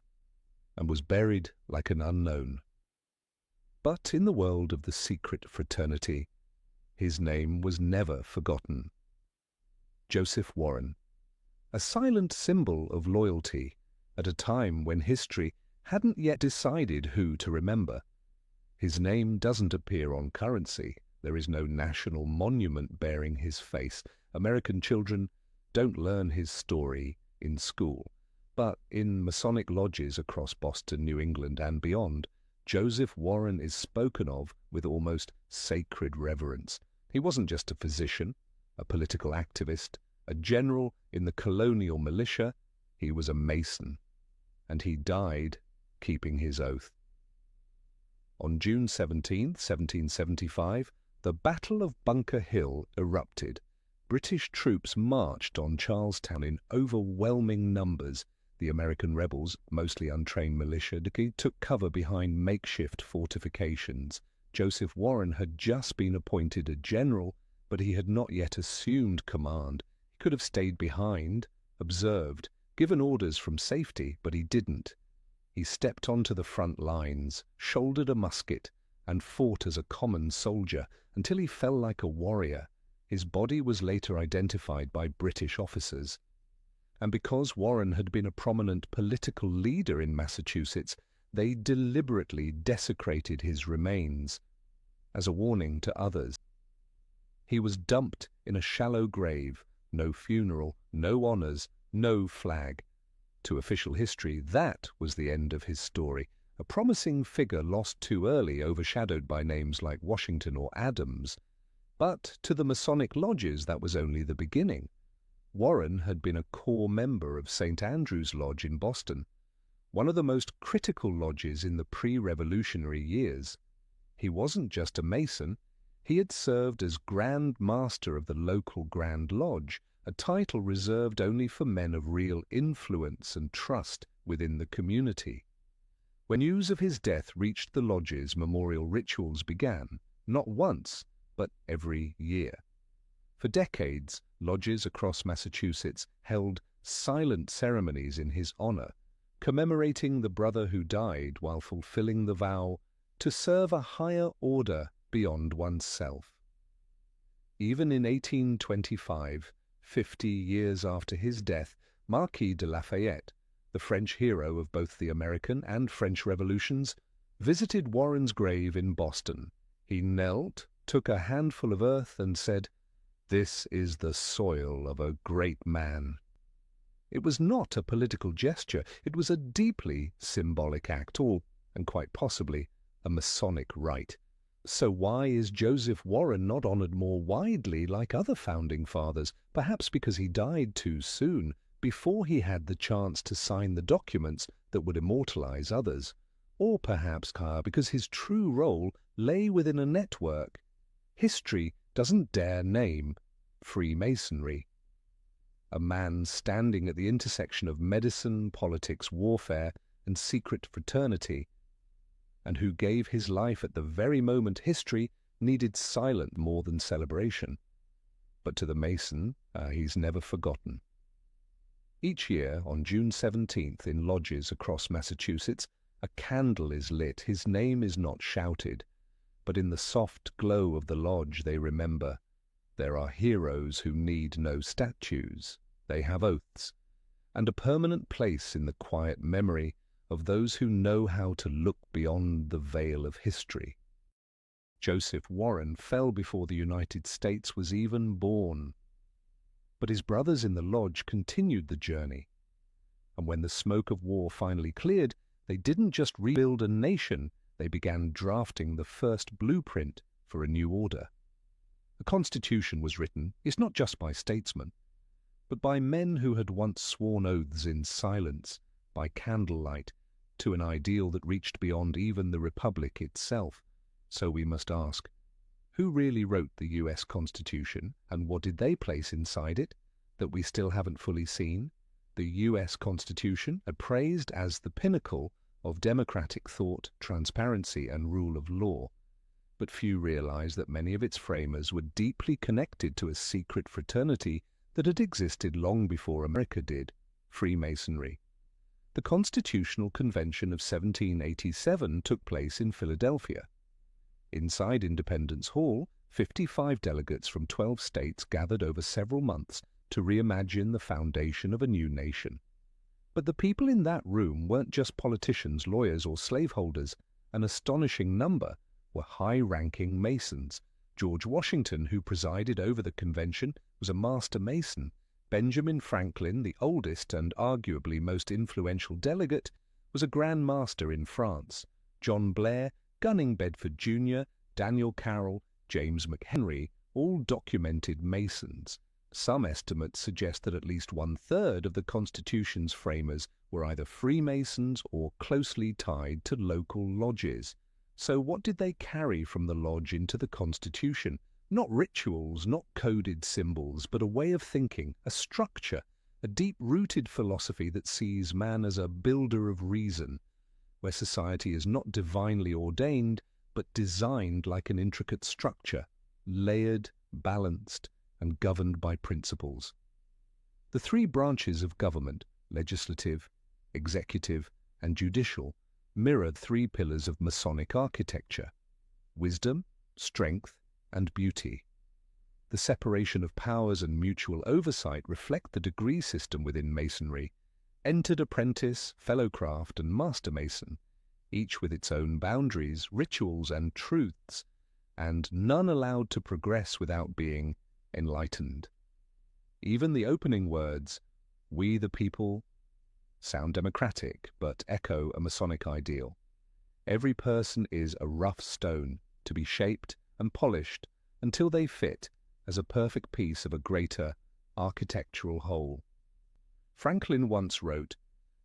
and was buried like an unknown. But in the world of the secret fraternity, his name was never forgotten. Joseph Warren, a silent symbol of loyalty at a time when history hadn't yet decided who to remember. His name doesn't appear on currency. There is no national monument bearing his face. American children don't learn his story in school. But in Masonic lodges across Boston, New England, and beyond, Joseph Warren is spoken of with almost sacred reverence. He wasn't just a physician, a political activist, a general in the colonial militia. He was a Mason, and he died keeping his oath. On June 17, 1775, the Battle of Bunker Hill erupted. British troops marched on Charlestown in overwhelming numbers. The American rebels, mostly untrained militia, took cover behind makeshift fortifications. Joseph Warren had just been appointed a general, but he had not yet assumed command. He could have stayed behind, observed, given orders from safety, but he didn't. He stepped onto the front lines, shouldered a musket, and fought as a common soldier until he fell like a warrior. His body was later identified by British officers. And because Warren had been a prominent political leader in Massachusetts, they deliberately desecrated his remains as a warning to others. He was dumped in a shallow grave, no funeral, no honors, no flag. To official history, that was the end of his story, a promising figure lost too early, overshadowed by names like Washington or Adams. But to the Masonic lodges, that was only the beginning. Warren had been a core member of St. Andrew's Lodge in Boston, one of the most critical lodges in the pre-revolutionary years. He wasn't just a Mason, he had served as Grand Master of the local Grand Lodge, a title reserved only for men of real influence and trust within the community. When news of his death reached the lodges, memorial rituals began, not once, but every year. For decades, lodges across Massachusetts held silent ceremonies in his honor, commemorating the brother who died while fulfilling the vow to serve a higher order beyond oneself. Even in 1825, 50 years after his death, Marquis de Lafayette, the French hero of both the American and French revolutions, visited Warren's grave in Boston. He knelt, took a handful of earth, and said, "This is the soil of a great man." It was not a political gesture. It was a deeply symbolic act, and quite possibly, a Masonic rite. So why is Joseph Warren not honored more widely like other founding fathers? Perhaps because he died too soon, before he had the chance to sign the documents that would immortalize others. Or perhaps because his true role lay within a network history doesn't dare name: Freemasonry. A man standing at the intersection of medicine, politics, warfare, and secret fraternity, and who gave his life at the very moment history needed silence more than celebration. But to the Mason, he's never forgotten. Each year, on June 17th, in lodges across Massachusetts, a candle is lit. His name is not shouted, but in the soft glow of the lodge they remember. There are heroes who need no statues. They have oaths, and a permanent place in the quiet memory of those who know how to look beyond the veil of history. Joseph Warren fell before the United States was even born. But his brothers in the lodge continued the journey. And when the smoke of war finally cleared, they didn't just rebuild a nation, they began drafting the first blueprint for a new order. The Constitution was written, it's not just by statesmen, but by men who had once sworn oaths in silence, by candlelight, to an ideal that reached beyond even the Republic itself. So we must ask, who really wrote the U.S. Constitution, and what did they place inside it that we still haven't fully seen? The U.S. Constitution, appraised as the pinnacle of democratic thought, transparency, and rule of law. But few realize that many of its framers were deeply connected to a secret fraternity that had existed long before America did: Freemasonry. The Constitutional Convention of 1787 took place in Philadelphia. Inside Independence Hall, 55 delegates from 12 states gathered over several months to reimagine the foundation of a new nation. But the people in that room weren't just politicians, lawyers, or slaveholders. An astonishing number were high-ranking Masons. George Washington, who presided over the convention, was a master Mason. Benjamin Franklin, the oldest and arguably most influential delegate, was a Grand Master in France. John Blair, Gunning Bedford Jr., Daniel Carroll, James McHenry, all documented Masons. Some estimates suggest that at least one-third of the Constitution's framers were either Freemasons or closely tied to local lodges. So what did they carry from the lodge into the Constitution? Not rituals, not coded symbols, but a way of thinking, a structure, a deep-rooted philosophy that sees man as a builder of reason, where society is not divinely ordained, but designed like an intricate structure, layered, balanced, and governed by principles. The three branches of government, legislative, executive, and judicial, mirror three pillars of Masonic architecture: wisdom, strength, and beauty. The separation of powers and mutual oversight reflect the degree system within Masonry: entered apprentice, fellow craft, and master Mason, each with its own boundaries, rituals, and truths, and none allowed to progress without being enlightened. Even the opening words, "We the people," sound democratic, but echo a Masonic ideal. Every person is a rough stone, to be shaped and polished until they fit as a perfect piece of a greater architectural whole. Franklin once wrote,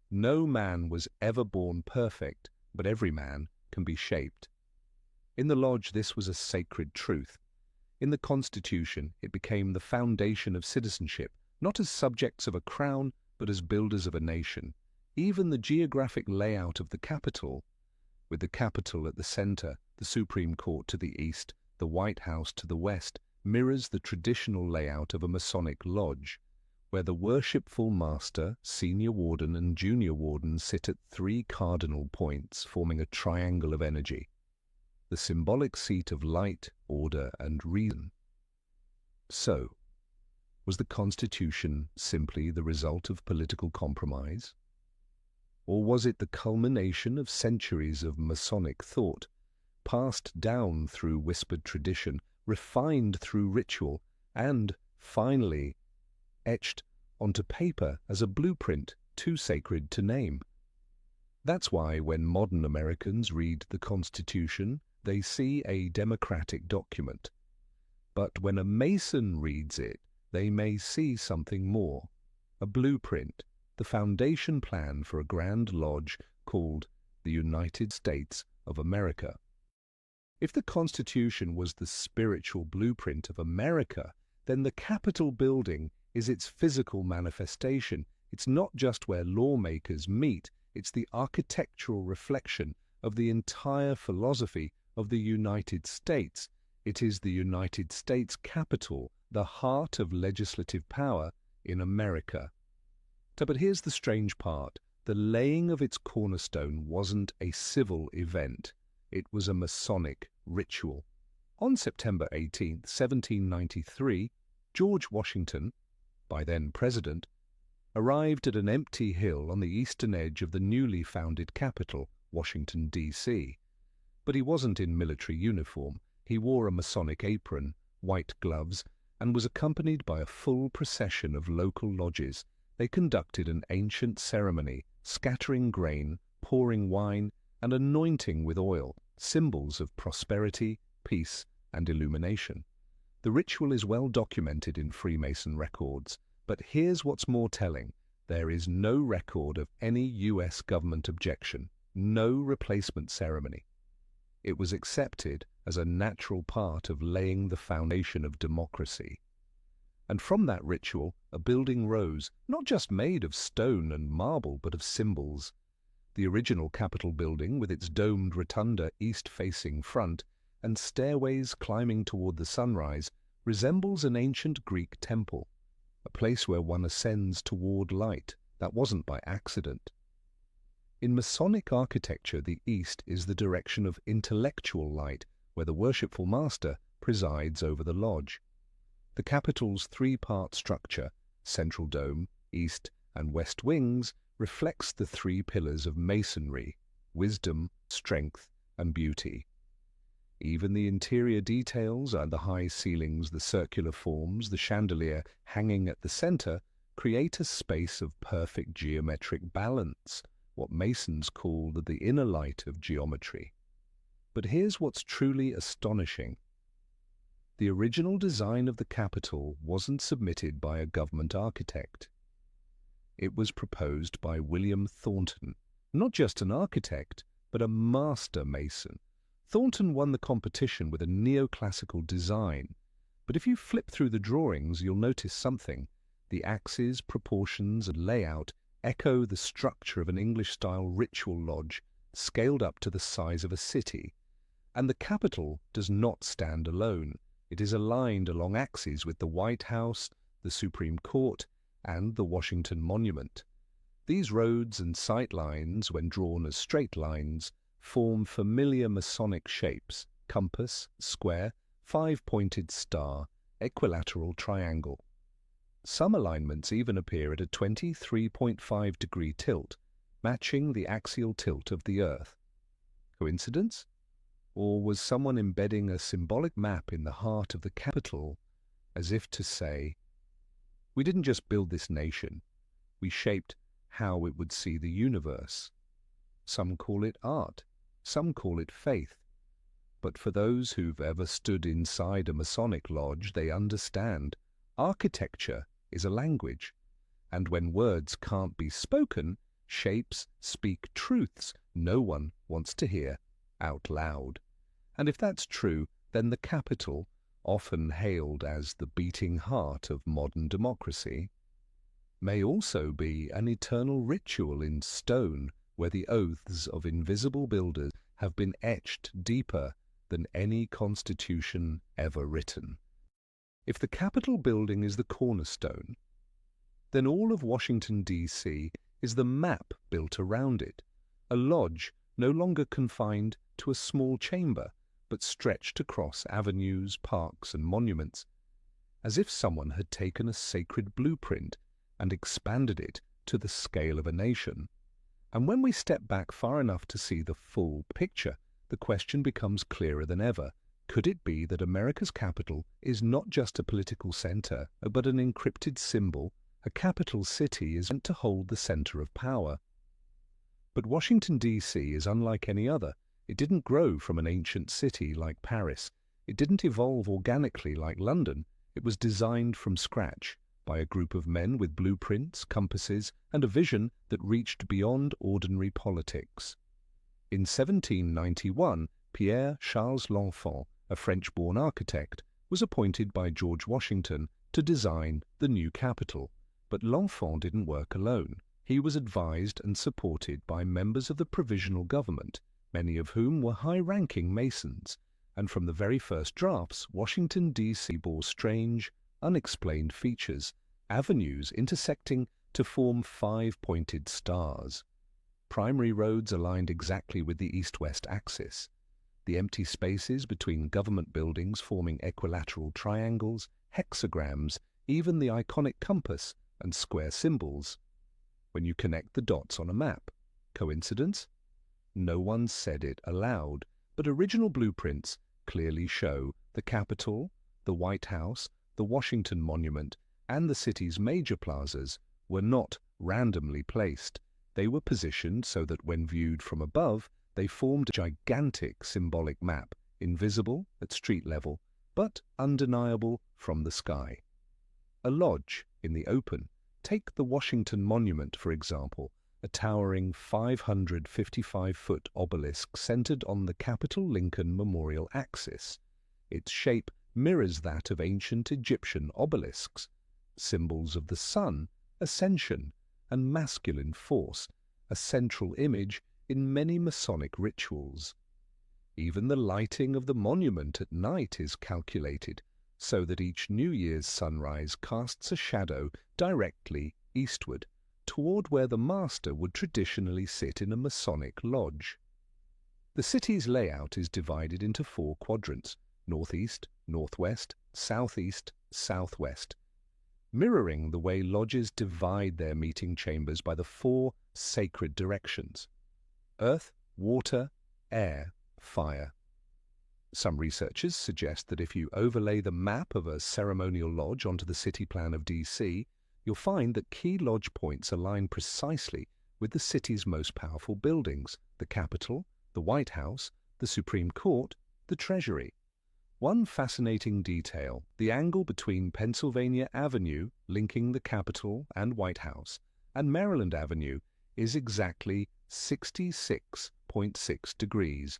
"No man was ever born perfect, but every man can be shaped." In the lodge, this was a sacred truth. In the Constitution, it became the foundation of citizenship, not as subjects of a crown, but as builders of a nation. Even the geographic layout of the Capitol, with the Capitol at the center, the Supreme Court to the east, the White House to the west, mirrors the traditional layout of a Masonic lodge, where the worshipful master, senior warden, and junior warden sit at three cardinal points, forming a triangle of energy, the symbolic seat of light, order, and reason. So, was the Constitution simply the result of political compromise? Or was it the culmination of centuries of Masonic thought, passed down through whispered tradition, refined through ritual, and, finally, etched onto paper as a blueprint too sacred to name? That's why when modern Americans read the Constitution, they see a democratic document. But when a Mason reads it, they may see something more, a blueprint, the foundation plan for a grand lodge called the United States of America. If the Constitution was the spiritual blueprint of America, then the Capitol building is its physical manifestation. It's not just where lawmakers meet, it's the architectural reflection of the entire philosophy of the United States. It is the United States Capitol, the heart of legislative power in America. But here's the strange part. The laying of its cornerstone wasn't a civil event. It was a Masonic ritual. On September 18, 1793, George Washington, by then president, arrived at an empty hill on the eastern edge of the newly founded capital, Washington, D.C. But he wasn't in military uniform. He wore a Masonic apron, white gloves, and was accompanied by a full procession of local lodges. They conducted an ancient ceremony, scattering grain, pouring wine, and anointing with oil, symbols of prosperity, peace, and illumination. The ritual is well documented in Freemason records, but here's what's more telling. There is no record of any U.S. government objection, no replacement ceremony. It was accepted as a natural part of laying the foundation of democracy. And from that ritual, a building rose, not just made of stone and marble, but of symbols. The original Capitol building, with its domed rotunda east-facing front and stairways climbing toward the sunrise, resembles an ancient Greek temple, a place where one ascends toward light. That wasn't by accident. In Masonic architecture, the east is the direction of intellectual light, where the worshipful master presides over the lodge. The Capitol's three-part structure, central dome, east and west wings, reflects the three pillars of Masonry: wisdom, strength, and beauty. Even the interior details and the high ceilings, the circular forms, the chandelier hanging at the center, create a space of perfect geometric balance, what Masons call the inner light of geometry. But here's what's truly astonishing. The original design of the Capitol wasn't submitted by a government architect. It was proposed by William Thornton, not just an architect, but a master mason. Thornton won the competition with a neoclassical design, but if you flip through the drawings, you'll notice something. The axes, proportions, and layout echo the structure of an English-style ritual lodge, scaled up to the size of a city. And the Capitol does not stand alone. It is aligned along axes with the White House, the Supreme Court, and the Washington Monument. These roads and sight lines, when drawn as straight lines, form familiar Masonic shapes: compass, square, five-pointed star, equilateral triangle. Some alignments even appear at a 23.5-degree tilt, matching the axial tilt of the Earth. Coincidence? Or was someone embedding a symbolic map in the heart of the Capitol, as if to say, we didn't just build this nation, we shaped how it would see the universe? Some call it art, some call it faith. But for those who've ever stood inside a Masonic lodge, they understand architecture is a language, and when words can't be spoken, shapes speak truths no one wants to hear out loud. And if that's true, then the Capitol, often hailed as the beating heart of modern democracy, may also be an eternal ritual in stone, where the oaths of invisible builders have been etched deeper than any constitution ever written. If the Capitol building is the cornerstone, then all of Washington, D.C. is the map built around it, a lodge no longer confined to a small chamber, but stretched across avenues, parks, and monuments, as if someone had taken a sacred blueprint and expanded it to the scale of a nation. And when we step back far enough to see the full picture, the question becomes clearer than ever. Could it be that America's capital is not just a political center, but an encrypted symbol? A capital city is meant to hold the center of power. But Washington, D.C. is unlike any other. It didn't grow from an ancient city like Paris. It didn't evolve organically like London. It was designed from scratch by a group of men with blueprints, compasses, and a vision that reached beyond ordinary politics. In 1791, Pierre-Charles L'Enfant, a French-born architect, was appointed by George Washington to design the new capital. But L'Enfant didn't work alone. He was advised and supported by members of the provisional government, many of whom were high-ranking Masons, and from the very first drafts, Washington, D.C. bore strange, unexplained features, avenues intersecting to form 5-pointed stars. Primary roads aligned exactly with the east-west axis. The empty spaces between government buildings forming equilateral triangles, hexagrams, even the iconic compass and square symbols. When you connect the dots on a map, coincidence? No one said it aloud, but original blueprints clearly show the Capitol, the White House, the Washington Monument, and the city's major plazas were not randomly placed. They were positioned so that when viewed from above, they formed a gigantic symbolic map, invisible at street level, but undeniable from the sky. A lodge in the open. Take the Washington Monument, for example, a towering 555-foot obelisk centered on the Capitol Lincoln Memorial axis. Its shape mirrors that of ancient Egyptian obelisks, symbols of the sun, ascension, and masculine force, a central image in many Masonic rituals. Even the lighting of the monument at night is calculated, so that each New Year's sunrise casts a shadow directly eastward, toward where the master would traditionally sit in a Masonic lodge. The city's layout is divided into 4 quadrants: northeast, northwest, southeast, southwest, mirroring the way lodges divide their meeting chambers by the 4 sacred directions: earth, water, air, fire. Some researchers suggest that if you overlay the map of a ceremonial lodge onto the city plan of D.C., you'll find that key lodge points align precisely with the city's most powerful buildings: the Capitol, the White House, the Supreme Court, the Treasury. One fascinating detail: the angle between Pennsylvania Avenue, linking the Capitol and White House, and Maryland Avenue is exactly 66.6 degrees.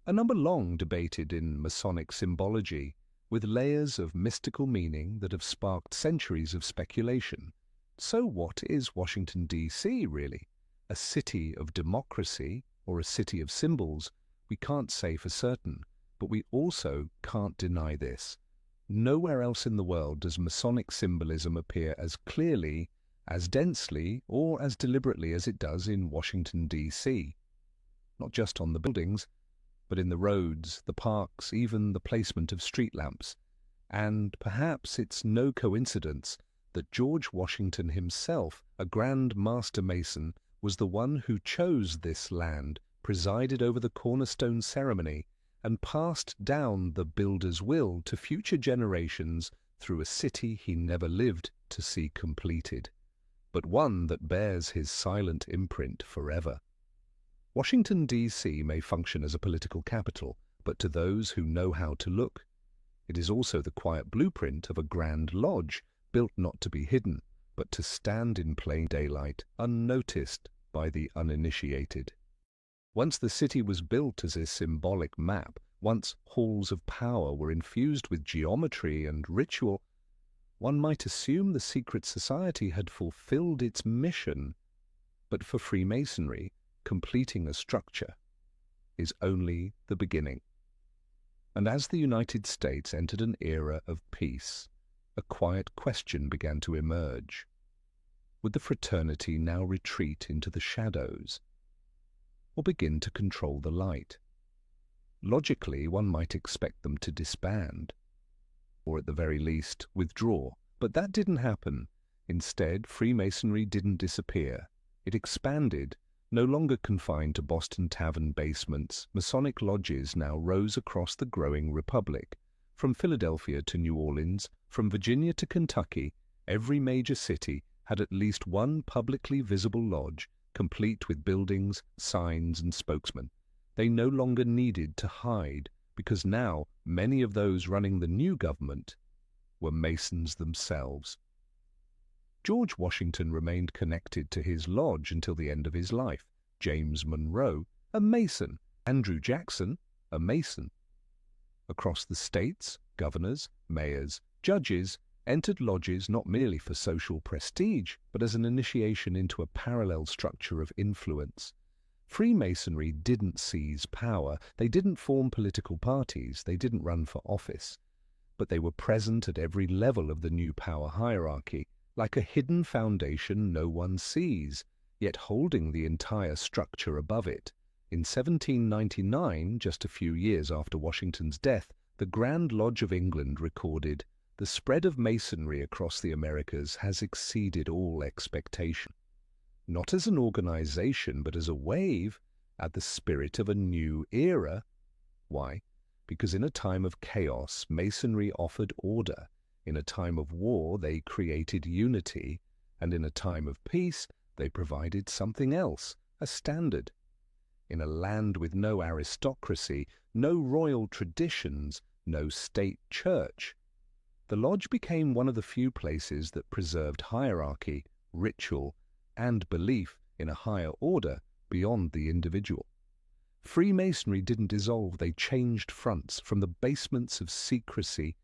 A number long debated in Masonic symbology, with layers of mystical meaning that have sparked centuries of speculation. So what is Washington, D.C. really? A city of democracy or a city of symbols? We can't say for certain, but we also can't deny this: nowhere else in the world does Masonic symbolism appear as clearly, as densely, or as deliberately as it does in Washington, D.C. Not just on the buildings, but in the roads, the parks, even the placement of street lamps. And perhaps it's no coincidence that George Washington himself, a Grand Master Mason, was the one who chose this land, presided over the cornerstone ceremony, and passed down the builder's will to future generations through a city he never lived to see completed, but one that bears his silent imprint forever. Washington, D.C. may function as a political capital, but to those who know how to look, it is also the quiet blueprint of a grand lodge, built not to be hidden, but to stand in plain daylight, unnoticed by the uninitiated. Once the city was built as a symbolic map, once halls of power were infused with geometry and ritual, one might assume the secret society had fulfilled its mission. But for Freemasonry, completing a structure is only the beginning. And as the United States entered an era of peace, a quiet question began to emerge. Would the fraternity now retreat into the shadows, or begin to control the light? Logically, one might expect them to disband, or at the very least withdraw. But that didn't happen. Instead, Freemasonry didn't disappear. It expanded, No longer confined to Boston tavern basements, Masonic lodges now rose across the growing republic. From Philadelphia to New Orleans, from Virginia to Kentucky, every major city had at least one publicly visible lodge, complete with buildings, signs, and spokesmen. They no longer needed to hide, because now many of those running the new government were Masons themselves. George Washington remained connected to his lodge until the end of his life. James Monroe, a Mason. Andrew Jackson, a Mason. Across the states, governors, mayors, judges entered lodges not merely for social prestige, but as an initiation into a parallel structure of influence. Freemasonry didn't seize power, they didn't form political parties, they didn't run for office, but they were present at every level of the new power hierarchy, like a hidden foundation no one sees, yet holding the entire structure above it. In 1799, just a few years after Washington's death, the Grand Lodge of England recorded, "The spread of Masonry across the Americas has exceeded all expectation." Not as an organization, but as a wave, at the spirit of a new era. Why? Because in a time of chaos, Masonry offered order. In a time of war, they created unity. And in a time of peace, they provided something else, a standard. In a land with no aristocracy, no royal traditions, no state church, the lodge became one of the few places that preserved hierarchy, ritual, and belief in a higher order beyond the individual. Freemasonry didn't dissolve, they changed fronts from the basements of secrecy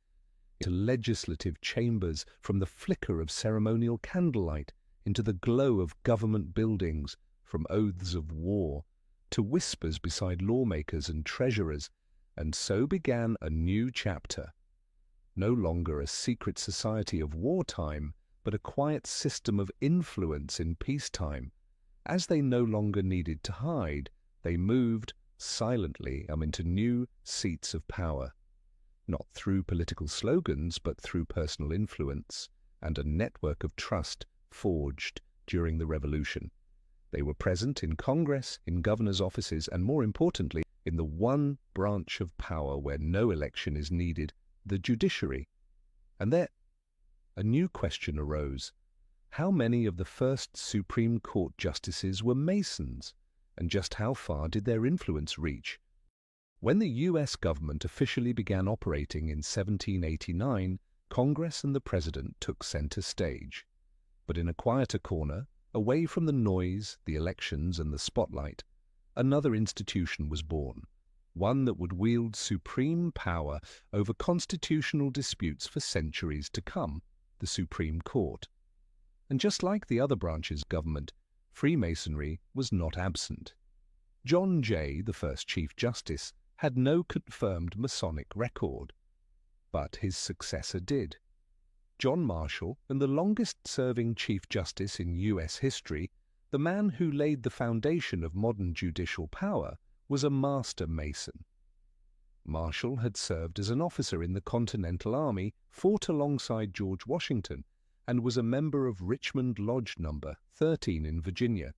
to legislative chambers, from the flicker of ceremonial candlelight into the glow of government buildings, from oaths of war to whispers beside lawmakers and treasurers, and so began a new chapter. No longer a secret society of wartime, but a quiet system of influence in peacetime. As they no longer needed to hide, they moved silently into new seats of power, not through political slogans, but through personal influence and a network of trust forged during the Revolution. They were present in Congress, in governors' offices, and more importantly, in the one branch of power where no election is needed, the judiciary. And there, a new question arose. How many of the first Supreme Court justices were Masons, and just how far did their influence reach? When the U.S. government officially began operating in 1789, Congress and the President took center stage. But in a quieter corner, away from the noise, the elections, and the spotlight, another institution was born, one that would wield supreme power over constitutional disputes for centuries to come, the Supreme Court. And just like the other branches of government, Freemasonry was not absent. John Jay, the first Chief Justice, had no confirmed Masonic record, but his successor did. John Marshall, and the longest-serving Chief Justice in U.S. history, the man who laid the foundation of modern judicial power, was a master Mason. Marshall had served as an officer in the Continental Army, fought alongside George Washington, and was a member of Richmond Lodge No. 13 in Virginia.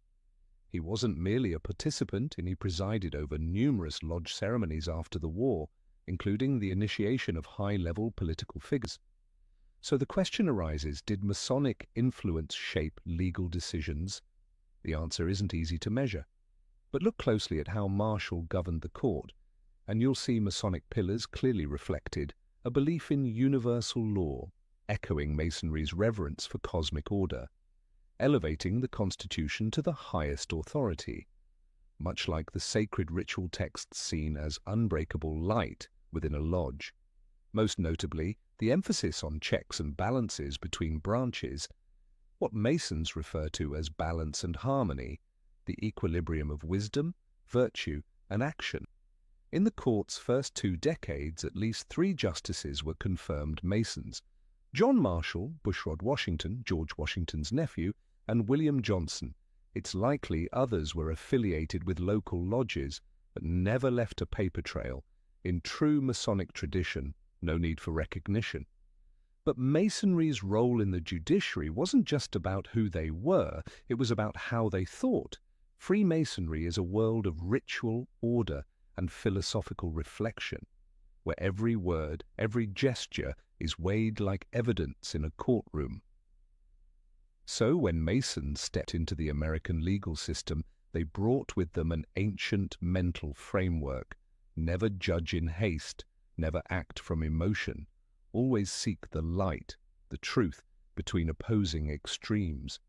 He wasn't merely a participant, and he presided over numerous lodge ceremonies after the war, including the initiation of high-level political figures. So the question arises, did Masonic influence shape legal decisions? The answer isn't easy to measure. But look closely at how Marshall governed the court, and you'll see Masonic pillars clearly reflected, a belief in universal law, echoing Masonry's reverence for cosmic order, elevating the Constitution to the highest authority, much like the sacred ritual texts seen as unbreakable light within a lodge. Most notably, the emphasis on checks and balances between branches, what Masons refer to as balance and harmony, the equilibrium of wisdom, virtue, and action. In the court's first 2 decades, at least 3 justices were confirmed Masons: John Marshall, Bushrod Washington, George Washington's nephew, and William Johnson. It's likely others were affiliated with local lodges, but never left a paper trail. In true Masonic tradition, no need for recognition. But Masonry's role in the judiciary wasn't just about who they were, it was about how they thought. Freemasonry is a world of ritual, order, and philosophical reflection, where every word, every gesture is weighed like evidence in a courtroom. So when Masons stepped into the American legal system, they brought with them an ancient mental framework. Never judge in haste, never act from emotion, always seek the light, the truth, between opposing extremes.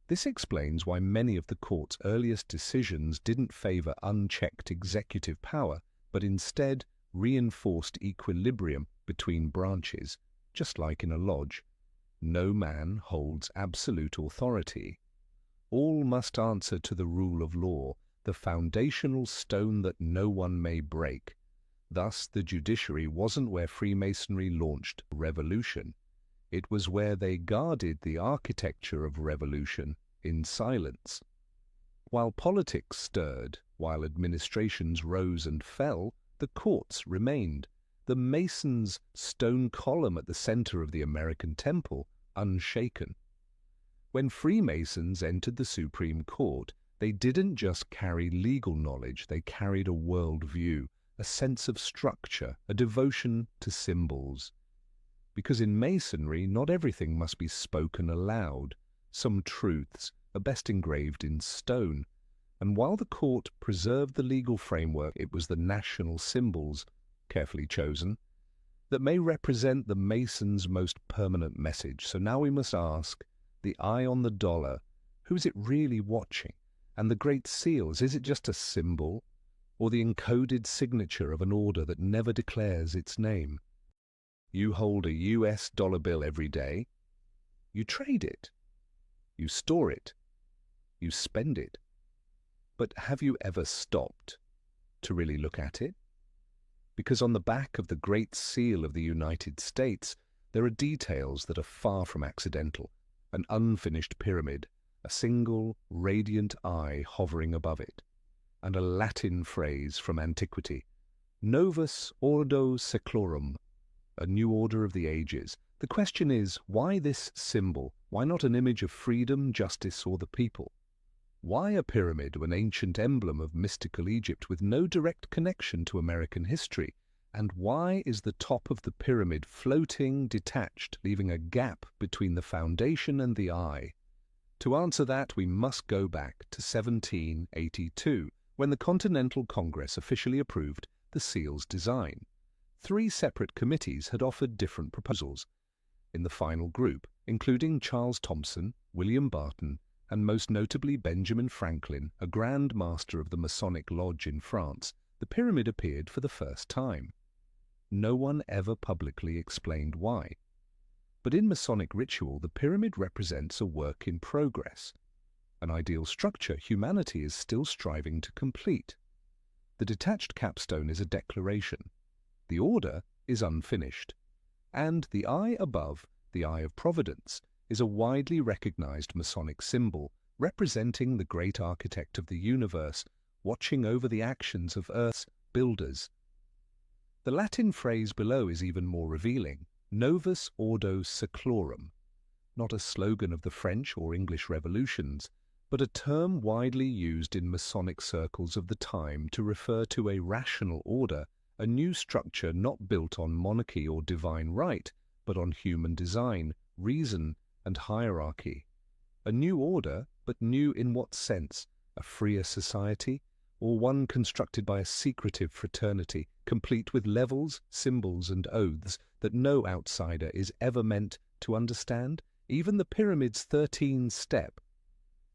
This explains why many of the court's earliest decisions didn't favor unchecked executive power, but instead reinforced equilibrium between branches, just like in a lodge. No man holds absolute authority. All must answer to the rule of law, the foundational stone that no one may break. Thus, the judiciary wasn't where Freemasonry launched a revolution. It was where they guarded the architecture of revolution in silence. While politics stirred, while administrations rose and fell, the courts remained. The Masons' stone column at the center of the American temple, unshaken. When Freemasons entered the Supreme Court, they didn't just carry legal knowledge, they carried a world view, a sense of structure, a devotion to symbols. Because in Masonry, not everything must be spoken aloud. Some truths are best engraved in stone. And while the court preserved the legal framework, it was the national symbols, carefully chosen, that may represent the Masons' most permanent message. So now we must ask, the eye on the dollar, who is it really watching? And the Great Seals, is it just a symbol, or the encoded signature of an order that never declares its name? You hold a US dollar bill every day. You trade it. You store it. You spend it. But have you ever stopped to really look at it? Because on the back of the Great Seal of the United States, there are details that are far from accidental. An unfinished pyramid, a single radiant eye hovering above it, and a Latin phrase from antiquity, Novus Ordo Seclorum, a new order of the ages. The question is, why this symbol? Why not an image of freedom, justice, or the people? Why a pyramid, an ancient emblem of mystical Egypt with no direct connection to American history? And why is the top of the pyramid floating, detached, leaving a gap between the foundation and the eye? To answer that, we must go back to 1782, when the Continental Congress officially approved the seal's design. 3 separate committees had offered different proposals. In the final group, including Charles Thomson, William Barton, and most notably Benjamin Franklin, a Grand Master of the Masonic Lodge in France, the pyramid appeared for the first time. No one ever publicly explained why. But in Masonic ritual, the pyramid represents a work in progress, an ideal structure humanity is still striving to complete. The detached capstone is a declaration. The order is unfinished. And the eye above, the Eye of Providence, is a widely recognized Masonic symbol representing the great architect of the universe, watching over the actions of Earth's builders. The Latin phrase below is even more revealing, Novus Ordo Seclorum, not a slogan of the French or English revolutions, but a term widely used in Masonic circles of the time to refer to a rational order, a new structure not built on monarchy or divine right, but on human design, reason, and hierarchy. A new order, but new in what sense? A freer society, or one constructed by a secretive fraternity, complete with levels, symbols, and oaths that no outsider is ever meant to understand? Even the pyramid's 13-step.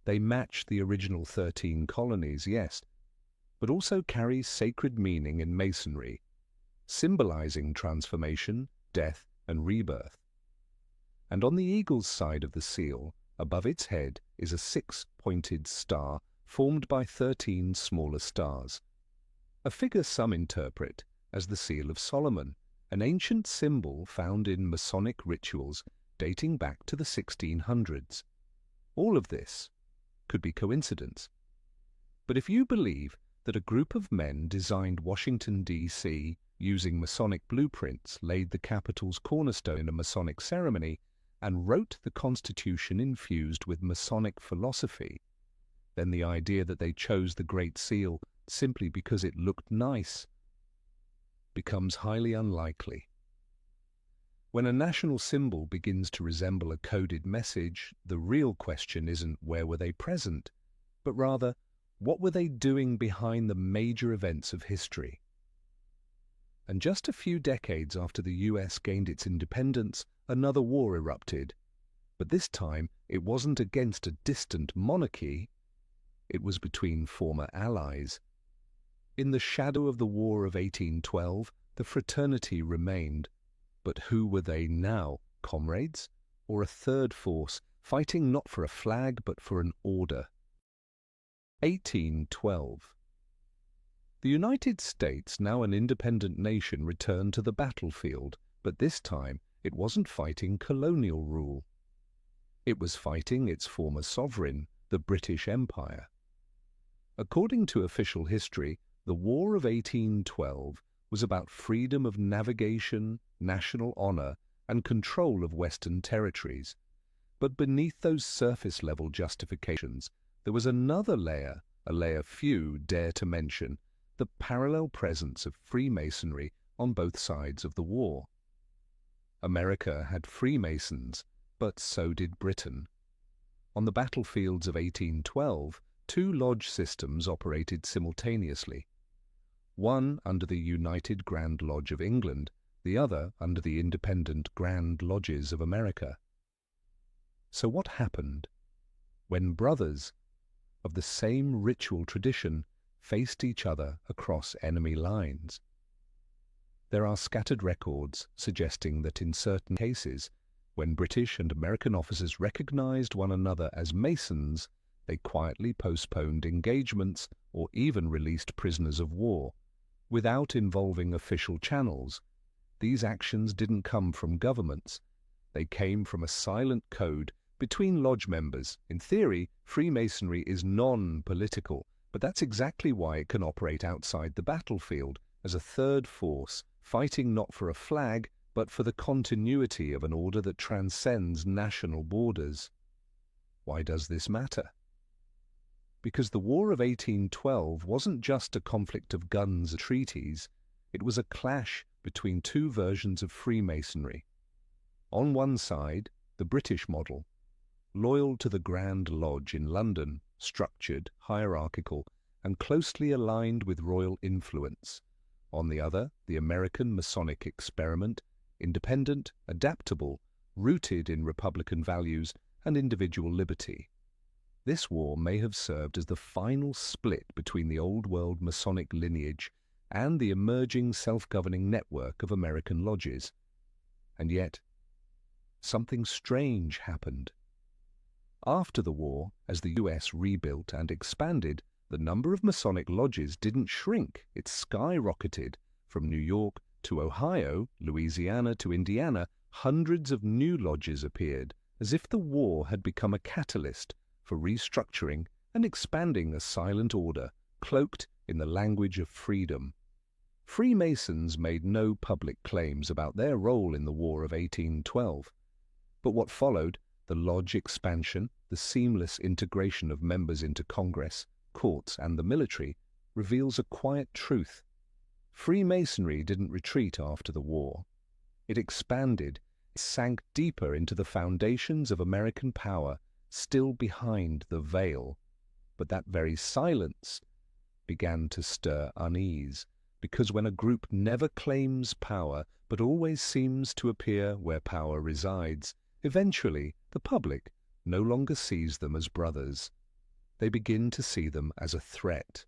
They match the original 13 colonies, yes, but also carry sacred meaning in Masonry, symbolizing transformation, death, and rebirth. And on the eagle's side of the seal, above its head, is a 6-pointed star formed by 13 smaller stars, a figure some interpret as the Seal of Solomon, an ancient symbol found in Masonic rituals dating back to the 1600s. All of this could be coincidence. But if you believe that a group of men designed Washington, D.C., using Masonic blueprints, laid the Capitol's cornerstone in a Masonic ceremony, and wrote the Constitution infused with Masonic philosophy, then the idea that they chose the Great Seal simply because it looked nice becomes highly unlikely. When a national symbol begins to resemble a coded message, the real question isn't where were they present, but rather, what were they doing behind the major events of history? And just a few decades after the US gained its independence, another war erupted. But this time, it wasn't against a distant monarchy, it was between former allies. In the shadow of the War of 1812, the fraternity remained. But who were they now, comrades, or a third force, fighting not for a flag but for an order? 1812. The United States, now an independent nation, returned to the battlefield, but this time it wasn't fighting colonial rule. It was fighting its former sovereign, the British Empire. According to official history, the War of 1812 was about freedom of navigation, national honor, and control of Western territories. But beneath those surface-level justifications, there was another layer, a layer few dare to mention, the parallel presence of Freemasonry on both sides of the war. America had Freemasons, but so did Britain. On the battlefields of 1812, two lodge systems operated simultaneously. One under the United Grand Lodge of England, the other under the independent Grand Lodges of America. So what happened when brothers of the same ritual tradition faced each other across enemy lines? There are scattered records suggesting that in certain cases, when British and American officers recognized one another as Masons, they quietly postponed engagements or even released prisoners of war, without involving official channels. These actions didn't come from governments. They came from a silent code between lodge members. In theory, Freemasonry is non-political, but that's exactly why it can operate outside the battlefield, as a third force, fighting not for a flag, but for the continuity of an order that transcends national borders. Why does this matter? Because the War of 1812 wasn't just a conflict of guns and treaties, it was a clash between two versions of Freemasonry. On one side, the British model, loyal to the Grand Lodge in London, structured, hierarchical, and closely aligned with royal influence. On the other, the American Masonic experiment, independent, adaptable, rooted in Republican values and individual liberty. This war may have served as the final split between the Old World Masonic lineage and the emerging self-governing network of American lodges. And yet, something strange happened. After the war, as the US rebuilt and expanded, the number of Masonic lodges didn't shrink, it skyrocketed. From New York to Ohio, Louisiana to Indiana, hundreds of new lodges appeared, as if the war had become a catalyst for restructuring and expanding a silent order, cloaked in the language of freedom. Freemasons made no public claims about their role in the War of 1812. But what followed, the lodge expansion, the seamless integration of members into Congress, courts, and the military, reveals a quiet truth. Freemasonry didn't retreat after the war. It expanded, it sank deeper into the foundations of American power, still behind the veil. But that very silence began to stir unease, because when a group never claims power, but always seems to appear where power resides, eventually the public no longer sees them as brothers. They begin to see them as a threat.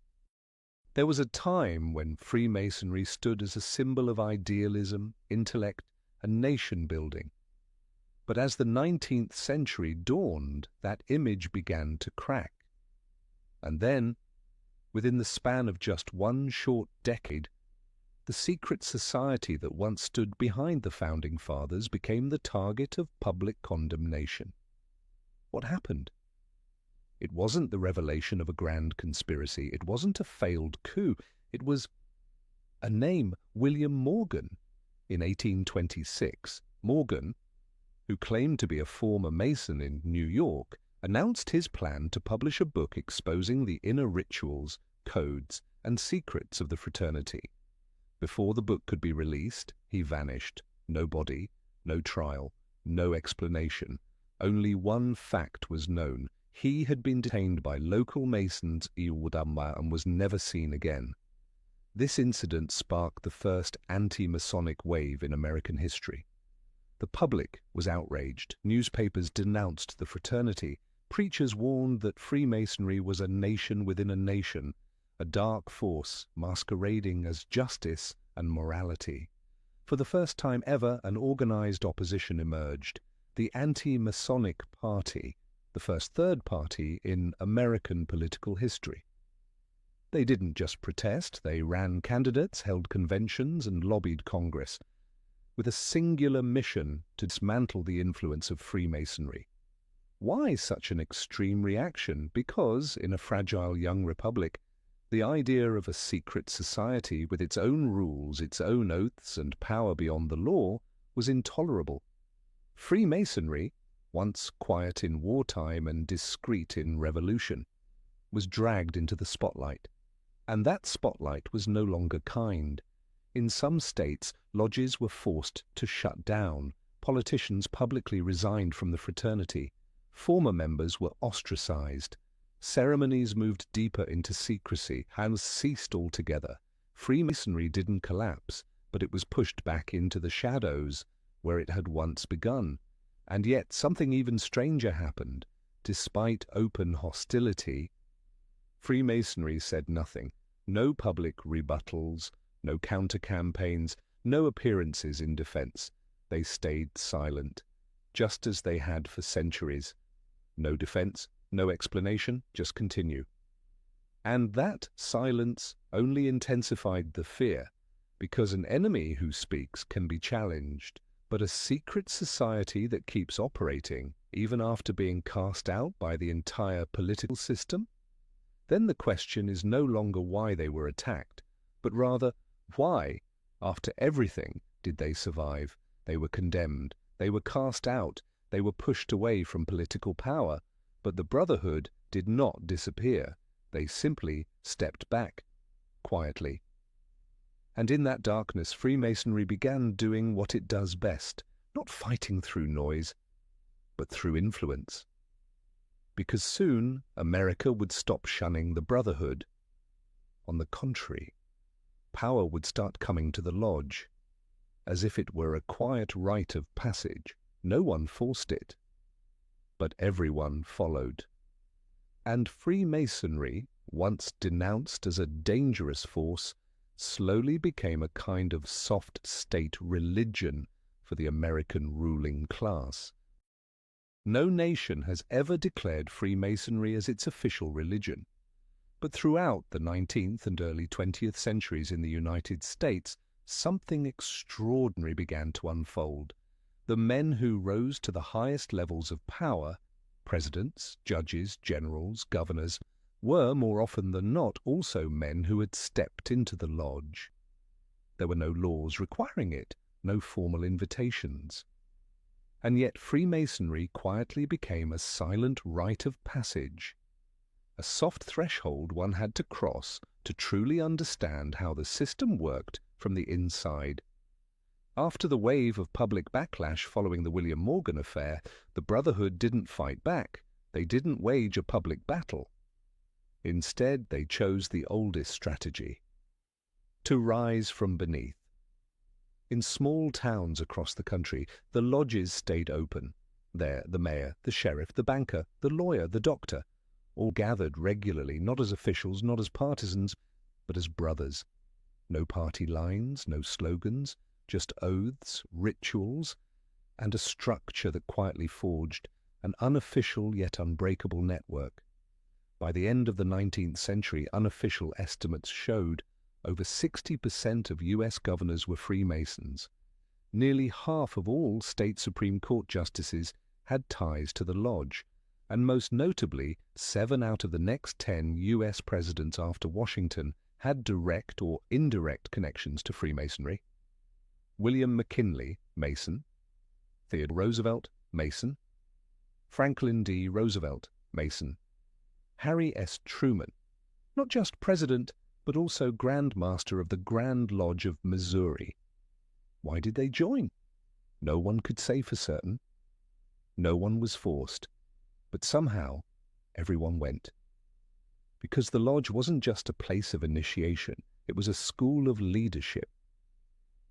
There was a time when Freemasonry stood as a symbol of idealism, intellect, and nation-building. But as the 19th century dawned, that image began to crack. And then, within the span of just one short decade, the secret society that once stood behind the Founding Fathers became the target of public condemnation. What happened? It wasn't the revelation of a grand conspiracy. It wasn't a failed coup. It was a name, William Morgan. In 1826, Morgan, who claimed to be a former Mason in New York, announced his plan to publish a book exposing the inner rituals, codes, and secrets of the fraternity. Before the book could be released, he vanished. No body, no trial, no explanation. Only one fact was known. He had been detained by local Masons and was never seen again. This incident sparked the first anti-Masonic wave in American history. The public was outraged. Newspapers denounced the fraternity. Preachers warned that Freemasonry was a nation within a nation, a dark force masquerading as justice and morality. For the first time ever, an organized opposition emerged, the Anti-Masonic Party, the first third party in American political history. They didn't just protest, they ran candidates, held conventions, and lobbied Congress, with a singular mission to dismantle the influence of Freemasonry. Why such an extreme reaction? Because, in a fragile young republic, the idea of a secret society with its own rules, its own oaths, and power beyond the law was intolerable. Freemasonry, once quiet in wartime and discreet in revolution, was dragged into the spotlight. And that spotlight was no longer kind. In some states, lodges were forced to shut down. Politicians publicly resigned from the fraternity. Former members were ostracized. Ceremonies moved deeper into secrecy and ceased altogether. Freemasonry didn't collapse, but it was pushed back into the shadows where it had once begun. And yet something even stranger happened. Despite open hostility, Freemasonry said nothing. No public rebuttals, no counter-campaigns, no appearances in defense. They stayed silent, just as they had for centuries. No defense, no explanation, just continue. And that silence only intensified the fear, because an enemy who speaks can be challenged, but a secret society that keeps operating, even after being cast out by the entire political system? Then the question is no longer why they were attacked, but rather, why, after everything, did they survive? They were condemned, they were cast out, they were pushed away from political power, but the Brotherhood did not disappear. They simply stepped back, quietly. And in that darkness, Freemasonry began doing what it does best, not fighting through noise, but through influence. Because soon America would stop shunning the Brotherhood. On the contrary, power would start coming to the lodge, as if it were a quiet rite of passage. No one forced it, but everyone followed. And Freemasonry, once denounced as a dangerous force, slowly became a kind of soft state religion for the American ruling class. No nation has ever declared Freemasonry as its official religion, but throughout the 19th and early 20th centuries in the United States, something extraordinary began to unfold. The men who rose to the highest levels of power, presidents, judges, generals, governors, were, more often than not, also men who had stepped into the lodge. There were no laws requiring it, no formal invitations. And yet Freemasonry quietly became a silent rite of passage, a soft threshold one had to cross to truly understand how the system worked from the inside. After the wave of public backlash following the William Morgan affair, the Brotherhood didn't fight back. They didn't wage a public battle. Instead, they chose the oldest strategy: to rise from beneath. In small towns across the country, the lodges stayed open. There, the mayor, the sheriff, the banker, the lawyer, the doctor, all gathered regularly, not as officials, not as partisans, but as brothers. No party lines, no slogans, just oaths, rituals, and a structure that quietly forged an unofficial yet unbreakable network. By the end of the 19th century, unofficial estimates showed over 60% of U.S. governors were Freemasons. Nearly half of all state Supreme Court justices had ties to the lodge, and most notably, 7 out of the next 10 U.S. presidents after Washington had direct or indirect connections to Freemasonry. William McKinley, Mason. Theodore Roosevelt, Mason. Franklin D. Roosevelt, Mason. Harry S. Truman, not just president, but also Grand Master of the Grand Lodge of Missouri. Why did they join? No one could say for certain. No one was forced, but somehow everyone went. Because the lodge wasn't just a place of initiation, it was a school of leadership.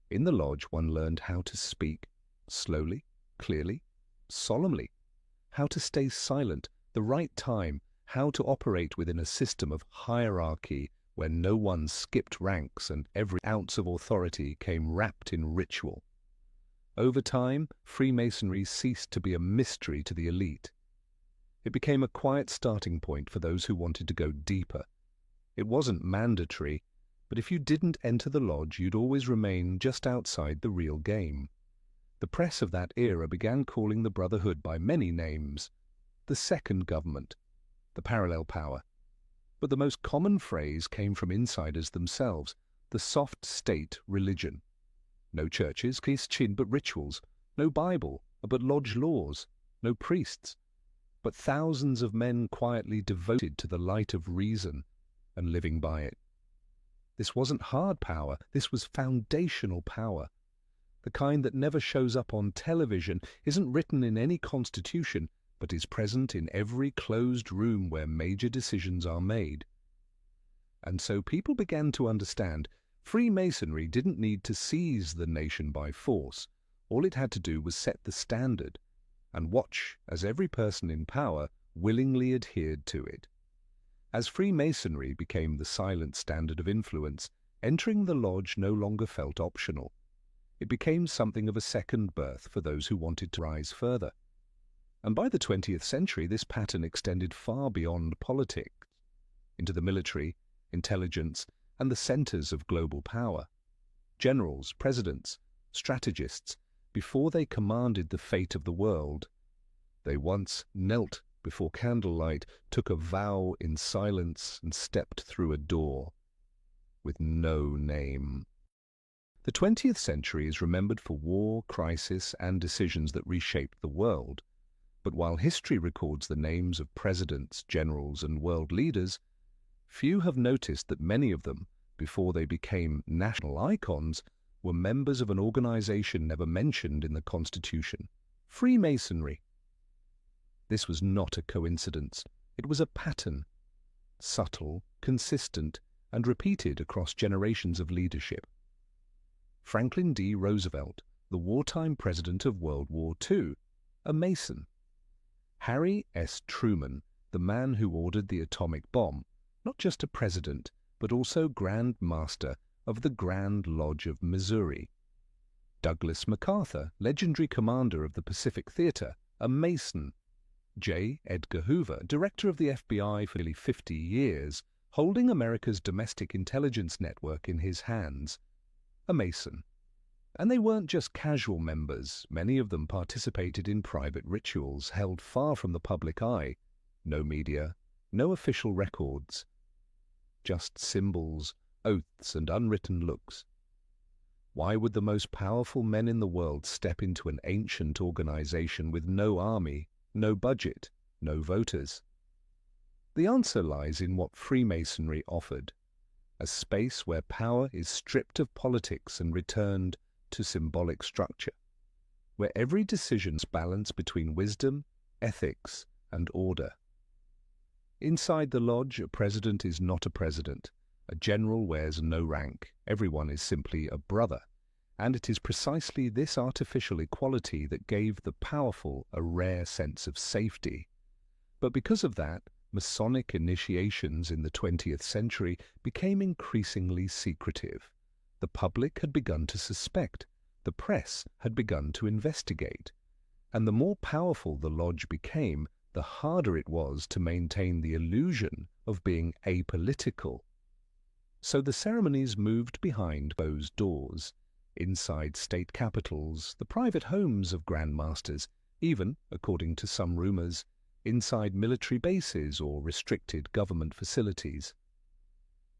In the lodge, one learned how to speak slowly, clearly, solemnly, how to stay silent, the right time, how to operate within a system of hierarchy where no one skipped ranks and every ounce of authority came wrapped in ritual. Over time, Freemasonry ceased to be a mystery to the elite. It became a quiet starting point for those who wanted to go deeper. It wasn't mandatory, but if you didn't enter the lodge, you'd always remain just outside the real game. The press of that era began calling the Brotherhood by many names: the second government, the parallel power. But the most common phrase came from insiders themselves: the soft state religion. No churches, but rituals. No Bible, but lodge laws. No priests, but thousands of men quietly devoted to the light of reason and living by it. This wasn't hard power, this was foundational power. The kind that never shows up on television, isn't written in any constitution, but is present in every closed room where major decisions are made. And so people began to understand Freemasonry didn't need to seize the nation by force. All it had to do was set the standard and watch as every person in power willingly adhered to it. As Freemasonry became the silent standard of influence, entering the lodge no longer felt optional. It became something of a second birth for those who wanted to rise further. And by the 20th century, this pattern extended far beyond politics, into the military, intelligence, and the centers of global power. Generals, presidents, strategists, before they commanded the fate of the world, they once knelt before candlelight, took a vow in silence, and stepped through a door with no name. The 20th century is remembered for war, crisis, and decisions that reshaped the world. But while history records the names of presidents, generals, and world leaders, few have noticed that many of them, before they became national icons, were members of an organization never mentioned in the Constitution: Freemasonry. This was not a coincidence. It was a pattern, subtle, consistent, and repeated across generations of leadership. Franklin D. Roosevelt, the wartime president of World War II, a Mason. Harry S. Truman, the man who ordered the atomic bomb, not just a president, but also Grand Master of the Grand Lodge of Missouri. Douglas MacArthur, legendary commander of the Pacific Theater, a Mason. J. Edgar Hoover, director of the FBI for nearly 50 years, holding America's domestic intelligence network in his hands, a Mason. And they weren't just casual members. Many of them participated in private rituals held far from the public eye. No media, no official records. Just symbols, oaths, and unwritten looks. Why would the most powerful men in the world step into an ancient organization with no army, no budget, no voters? The answer lies in what Freemasonry offered: a space where power is stripped of politics and returned to symbolic structure, where every decision's balance between wisdom, ethics, and order. Inside the lodge, a president is not a president. A general wears no rank. Everyone is simply a brother. And it is precisely this artificial equality that gave the powerful a rare sense of safety. But because of that, Masonic initiations in the 20th century became increasingly secretive. The public had begun to suspect. The press had begun to investigate. And the more powerful the lodge became, the harder it was to maintain the illusion of being apolitical. So the ceremonies moved behind closed doors, inside state capitals, the private homes of Grand Masters, even, according to some rumors, inside military bases or restricted government facilities.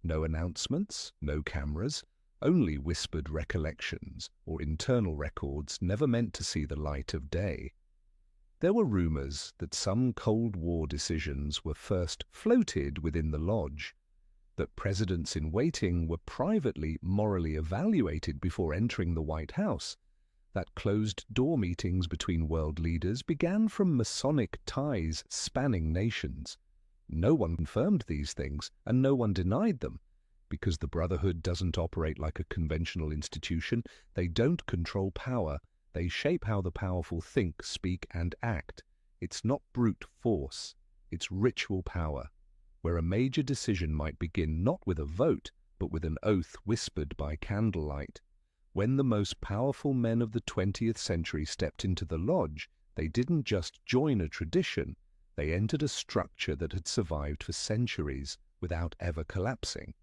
No announcements, no cameras, only whispered recollections or internal records never meant to see the light of day. There were rumors that some Cold War decisions were first floated within the lodge, that presidents-in-waiting were privately morally evaluated before entering the White House, that closed-door meetings between world leaders began from Masonic ties spanning nations. No one confirmed these things, and no one denied them. Because the Brotherhood doesn't operate like a conventional institution, they don't control power. They shape how the powerful think, speak, and act. It's not brute force. It's ritual power, where a major decision might begin not with a vote, but with an oath whispered by candlelight. When the most powerful men of the 20th century stepped into the lodge, they didn't just join a tradition. They entered a structure that had survived for centuries without ever collapsing.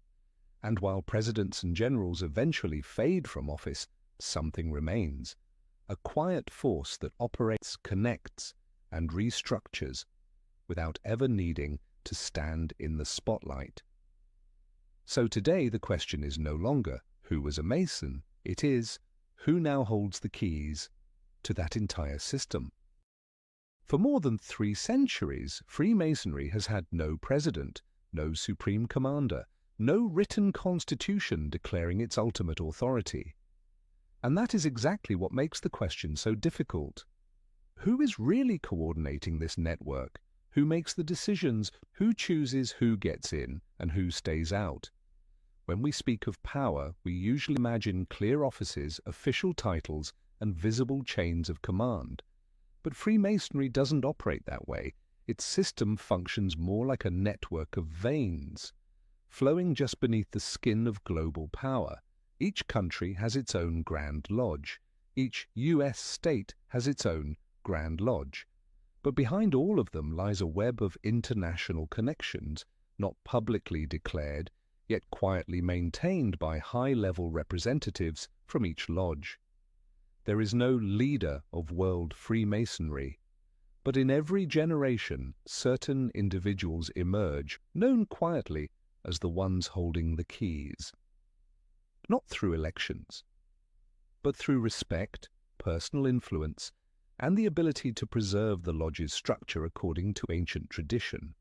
And while presidents and generals eventually fade from office, something remains. A quiet force that operates, connects, and restructures without ever needing to stand in the spotlight. So today the question is no longer, who was a Mason? It is, who now holds the keys to that entire system? For more than 3 centuries, Freemasonry has had no president, no supreme commander, no written constitution declaring its ultimate authority. And that is exactly what makes the question so difficult. Who is really coordinating this network? Who makes the decisions? Who chooses who gets in and who stays out? When we speak of power, we usually imagine clear offices, official titles, and visible chains of command. But Freemasonry doesn't operate that way. Its system functions more like a network of veins, flowing just beneath the skin of global power. Each country has its own Grand Lodge. Each U.S. state has its own Grand Lodge. But behind all of them lies a web of international connections, not publicly declared, yet quietly maintained by high-level representatives from each lodge. There is no leader of world Freemasonry, but in every generation certain individuals emerge, known quietly as the ones holding the keys. Not through elections, but through respect, personal influence, and the ability to preserve the lodge's structure according to ancient tradition.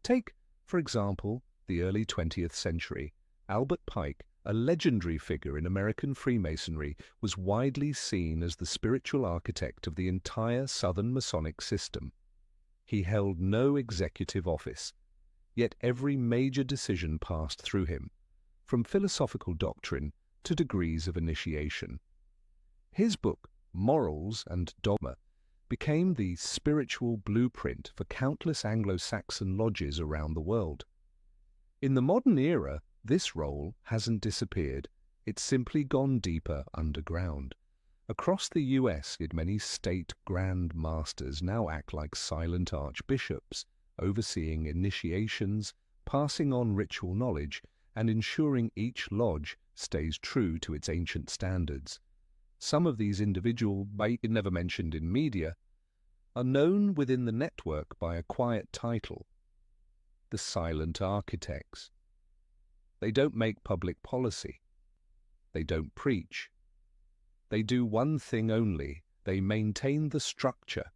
Take, for example, the early 20th century. Albert Pike, a legendary figure in American Freemasonry, was widely seen as the spiritual architect of the entire Southern Masonic system. He held no executive office, yet every major decision passed through him, from philosophical doctrine to degrees of initiation. His book, Morals and Dogma, became the spiritual blueprint for countless Anglo-Saxon lodges around the world. In the modern era, this role hasn't disappeared, it's simply gone deeper underground. Across the US, many state Grand Masters now act like silent archbishops, overseeing initiations, passing on ritual knowledge, and ensuring each lodge stays true to its ancient standards. Some of these individuals, never mentioned in media, are known within the network by a quiet title: the silent architects. They don't make public policy. They don't preach. They do one thing only: they maintain the structure,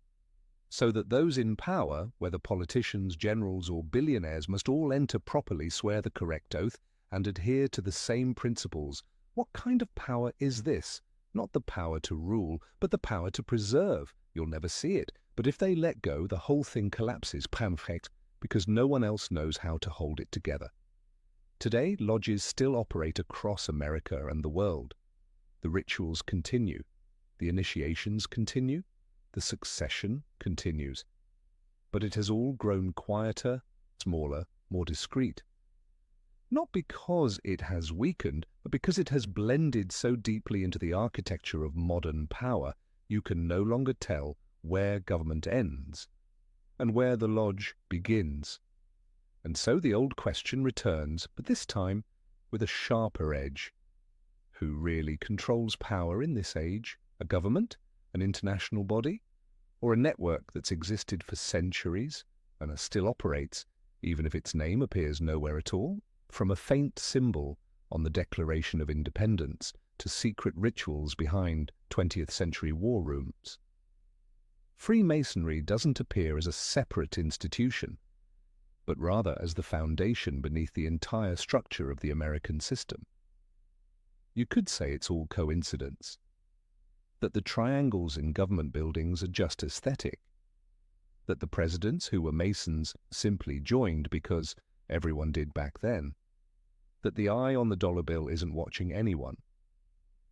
so that those in power, whether politicians, generals, or billionaires, must all enter properly, swear the correct oath, and adhere to the same principles. What kind of power is this? Not the power to rule, but the power to preserve. You'll never see it, but if they let go, the whole thing collapses, perfect, because no one else knows how to hold it together. Today, lodges still operate across America and the world. The rituals continue, the initiations continue, the succession continues. But it has all grown quieter, smaller, more discreet. Not because it has weakened, but because it has blended so deeply into the architecture of modern power, you can no longer tell where government ends and where the lodge begins. And so the old question returns, but this time with a sharper edge. Who really controls power in this age? A government? An international body? Or a network that's existed for centuries and still operates, even if its name appears nowhere at all? From a faint symbol on the Declaration of Independence to secret rituals behind 20th century war rooms. Freemasonry doesn't appear as a separate institution, but rather as the foundation beneath the entire structure of the American system. You could say it's all coincidence, that the triangles in government buildings are just aesthetic, that the presidents who were Masons simply joined because everyone did back then, that the eye on the dollar bill isn't watching anyone,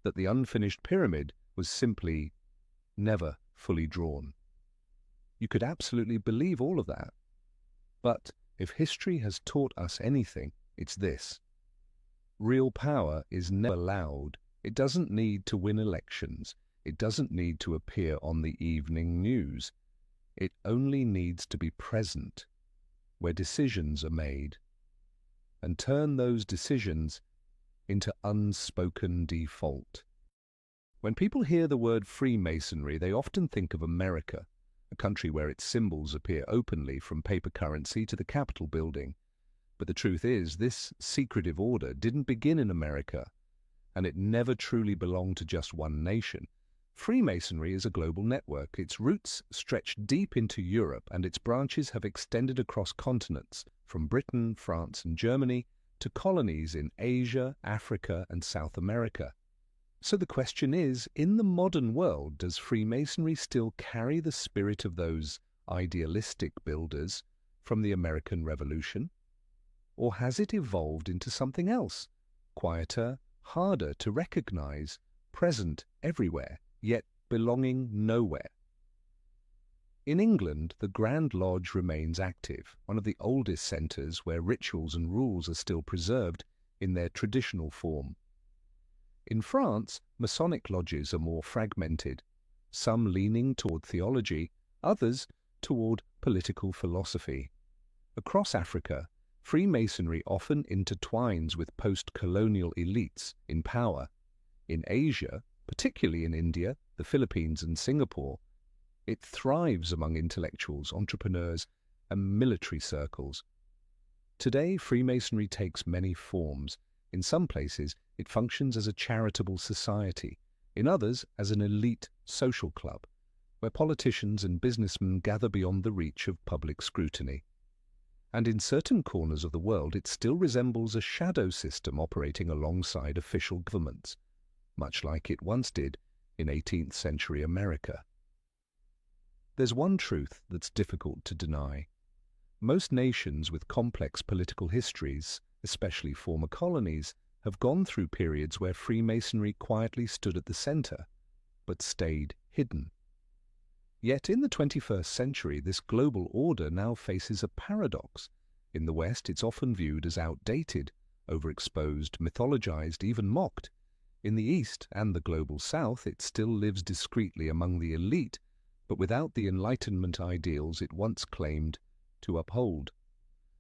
that the unfinished pyramid was simply never fully drawn. You could absolutely believe all of that. But if history has taught us anything, it's this. Real power is never loud. It doesn't need to win elections. It doesn't need to appear on the evening news. It only needs to be present, where decisions are made, and turn those decisions into unspoken default. When people hear the word Freemasonry, they often think of America, a country where its symbols appear openly from paper currency to the Capitol building. But the truth is, this secretive order didn't begin in America, and it never truly belonged to just one nation. Freemasonry is a global network. Its roots stretch deep into Europe, and its branches have extended across continents, from Britain, France, and Germany, to colonies in Asia, Africa, and South America. So the question is, in the modern world, does Freemasonry still carry the spirit of those idealistic builders from the American Revolution? Or has it evolved into something else, quieter, harder to recognize, present everywhere, yet belonging nowhere? In England, the Grand Lodge remains active, one of the oldest centres where rituals and rules are still preserved in their traditional form. In France, Masonic lodges are more fragmented, some leaning toward theology, others toward political philosophy. Across Africa, Freemasonry often intertwines with post-colonial elites in power. In Asia, particularly in India, the Philippines and Singapore, it thrives among intellectuals, entrepreneurs, and military circles. Today, Freemasonry takes many forms. In some places, it functions as a charitable society. In others, as an elite social club, where politicians and businessmen gather beyond the reach of public scrutiny. And in certain corners of the world, it still resembles a shadow system operating alongside official governments, much like it once did in 18th century America. There's one truth that's difficult to deny. Most nations with complex political histories, especially former colonies, have gone through periods where Freemasonry quietly stood at the center, but stayed hidden. Yet in the 21st century, this global order now faces a paradox. In the West, it's often viewed as outdated, overexposed, mythologized, even mocked. In the East and the global South, it still lives discreetly among the elite, but without the Enlightenment ideals it once claimed to uphold.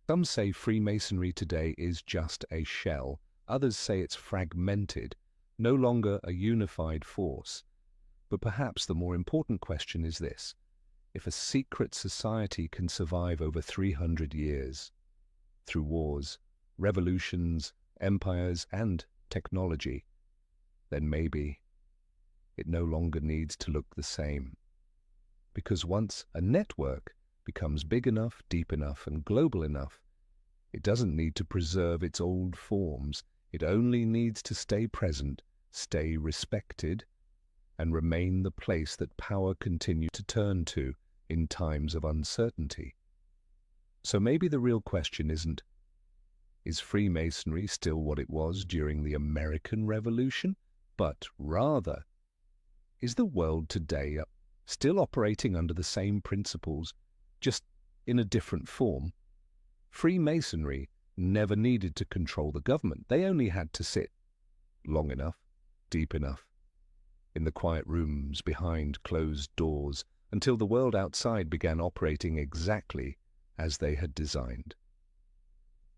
Some say Freemasonry today is just a shell. Others say it's fragmented, no longer a unified force. But perhaps the more important question is this: if a secret society can survive over 300 years, through wars, revolutions, empires, and technology, then maybe it no longer needs to look the same. Because once a network becomes big enough, deep enough, and global enough, it doesn't need to preserve its old forms. It only needs to stay present, stay respected, and remain the place that power continues to turn to in times of uncertainty. So maybe the real question isn't, is Freemasonry still what it was during the American Revolution? But rather, is the world today still operating under the same principles, just in a different form? Freemasonry never needed to control the government. They only had to sit long enough, deep enough, in the quiet rooms behind closed doors, until the world outside began operating exactly as they had designed.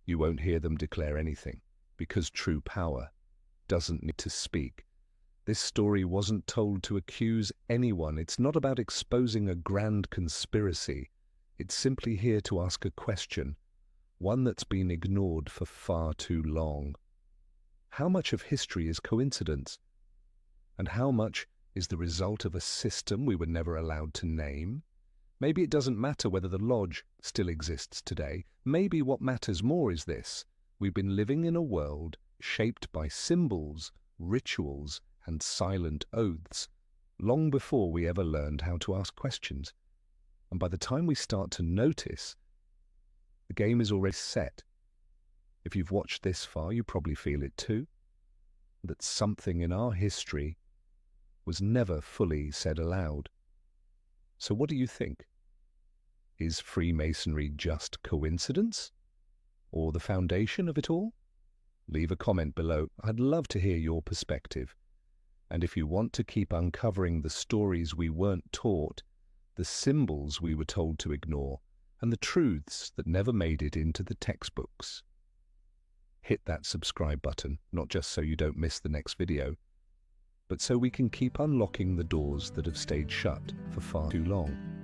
You won't hear them declare anything, because true power doesn't need to speak. This story wasn't told to accuse anyone. It's not about exposing a grand conspiracy. It's simply here to ask a question, one that's been ignored for far too long. How much of history is coincidence? And how much is the result of a system we were never allowed to name. Maybe it doesn't matter whether the lodge still exists today. Maybe what matters more is this: we've been living in a world shaped by symbols, rituals, and silent oaths, long before we ever learned how to ask questions. And by the time we start to notice, the game is already set. If you've watched this far, you probably feel it too, that something in our history was never fully said aloud. So what do you think? Is Freemasonry just coincidence, or the foundation of it all? Leave a comment below. I'd love to hear your perspective. And if you want to keep uncovering the stories we weren't taught, the symbols we were told to ignore, and the truths that never made it into the textbooks, hit that subscribe button, not just so you don't miss the next video, but so we can keep unlocking the doors that have stayed shut for far too long.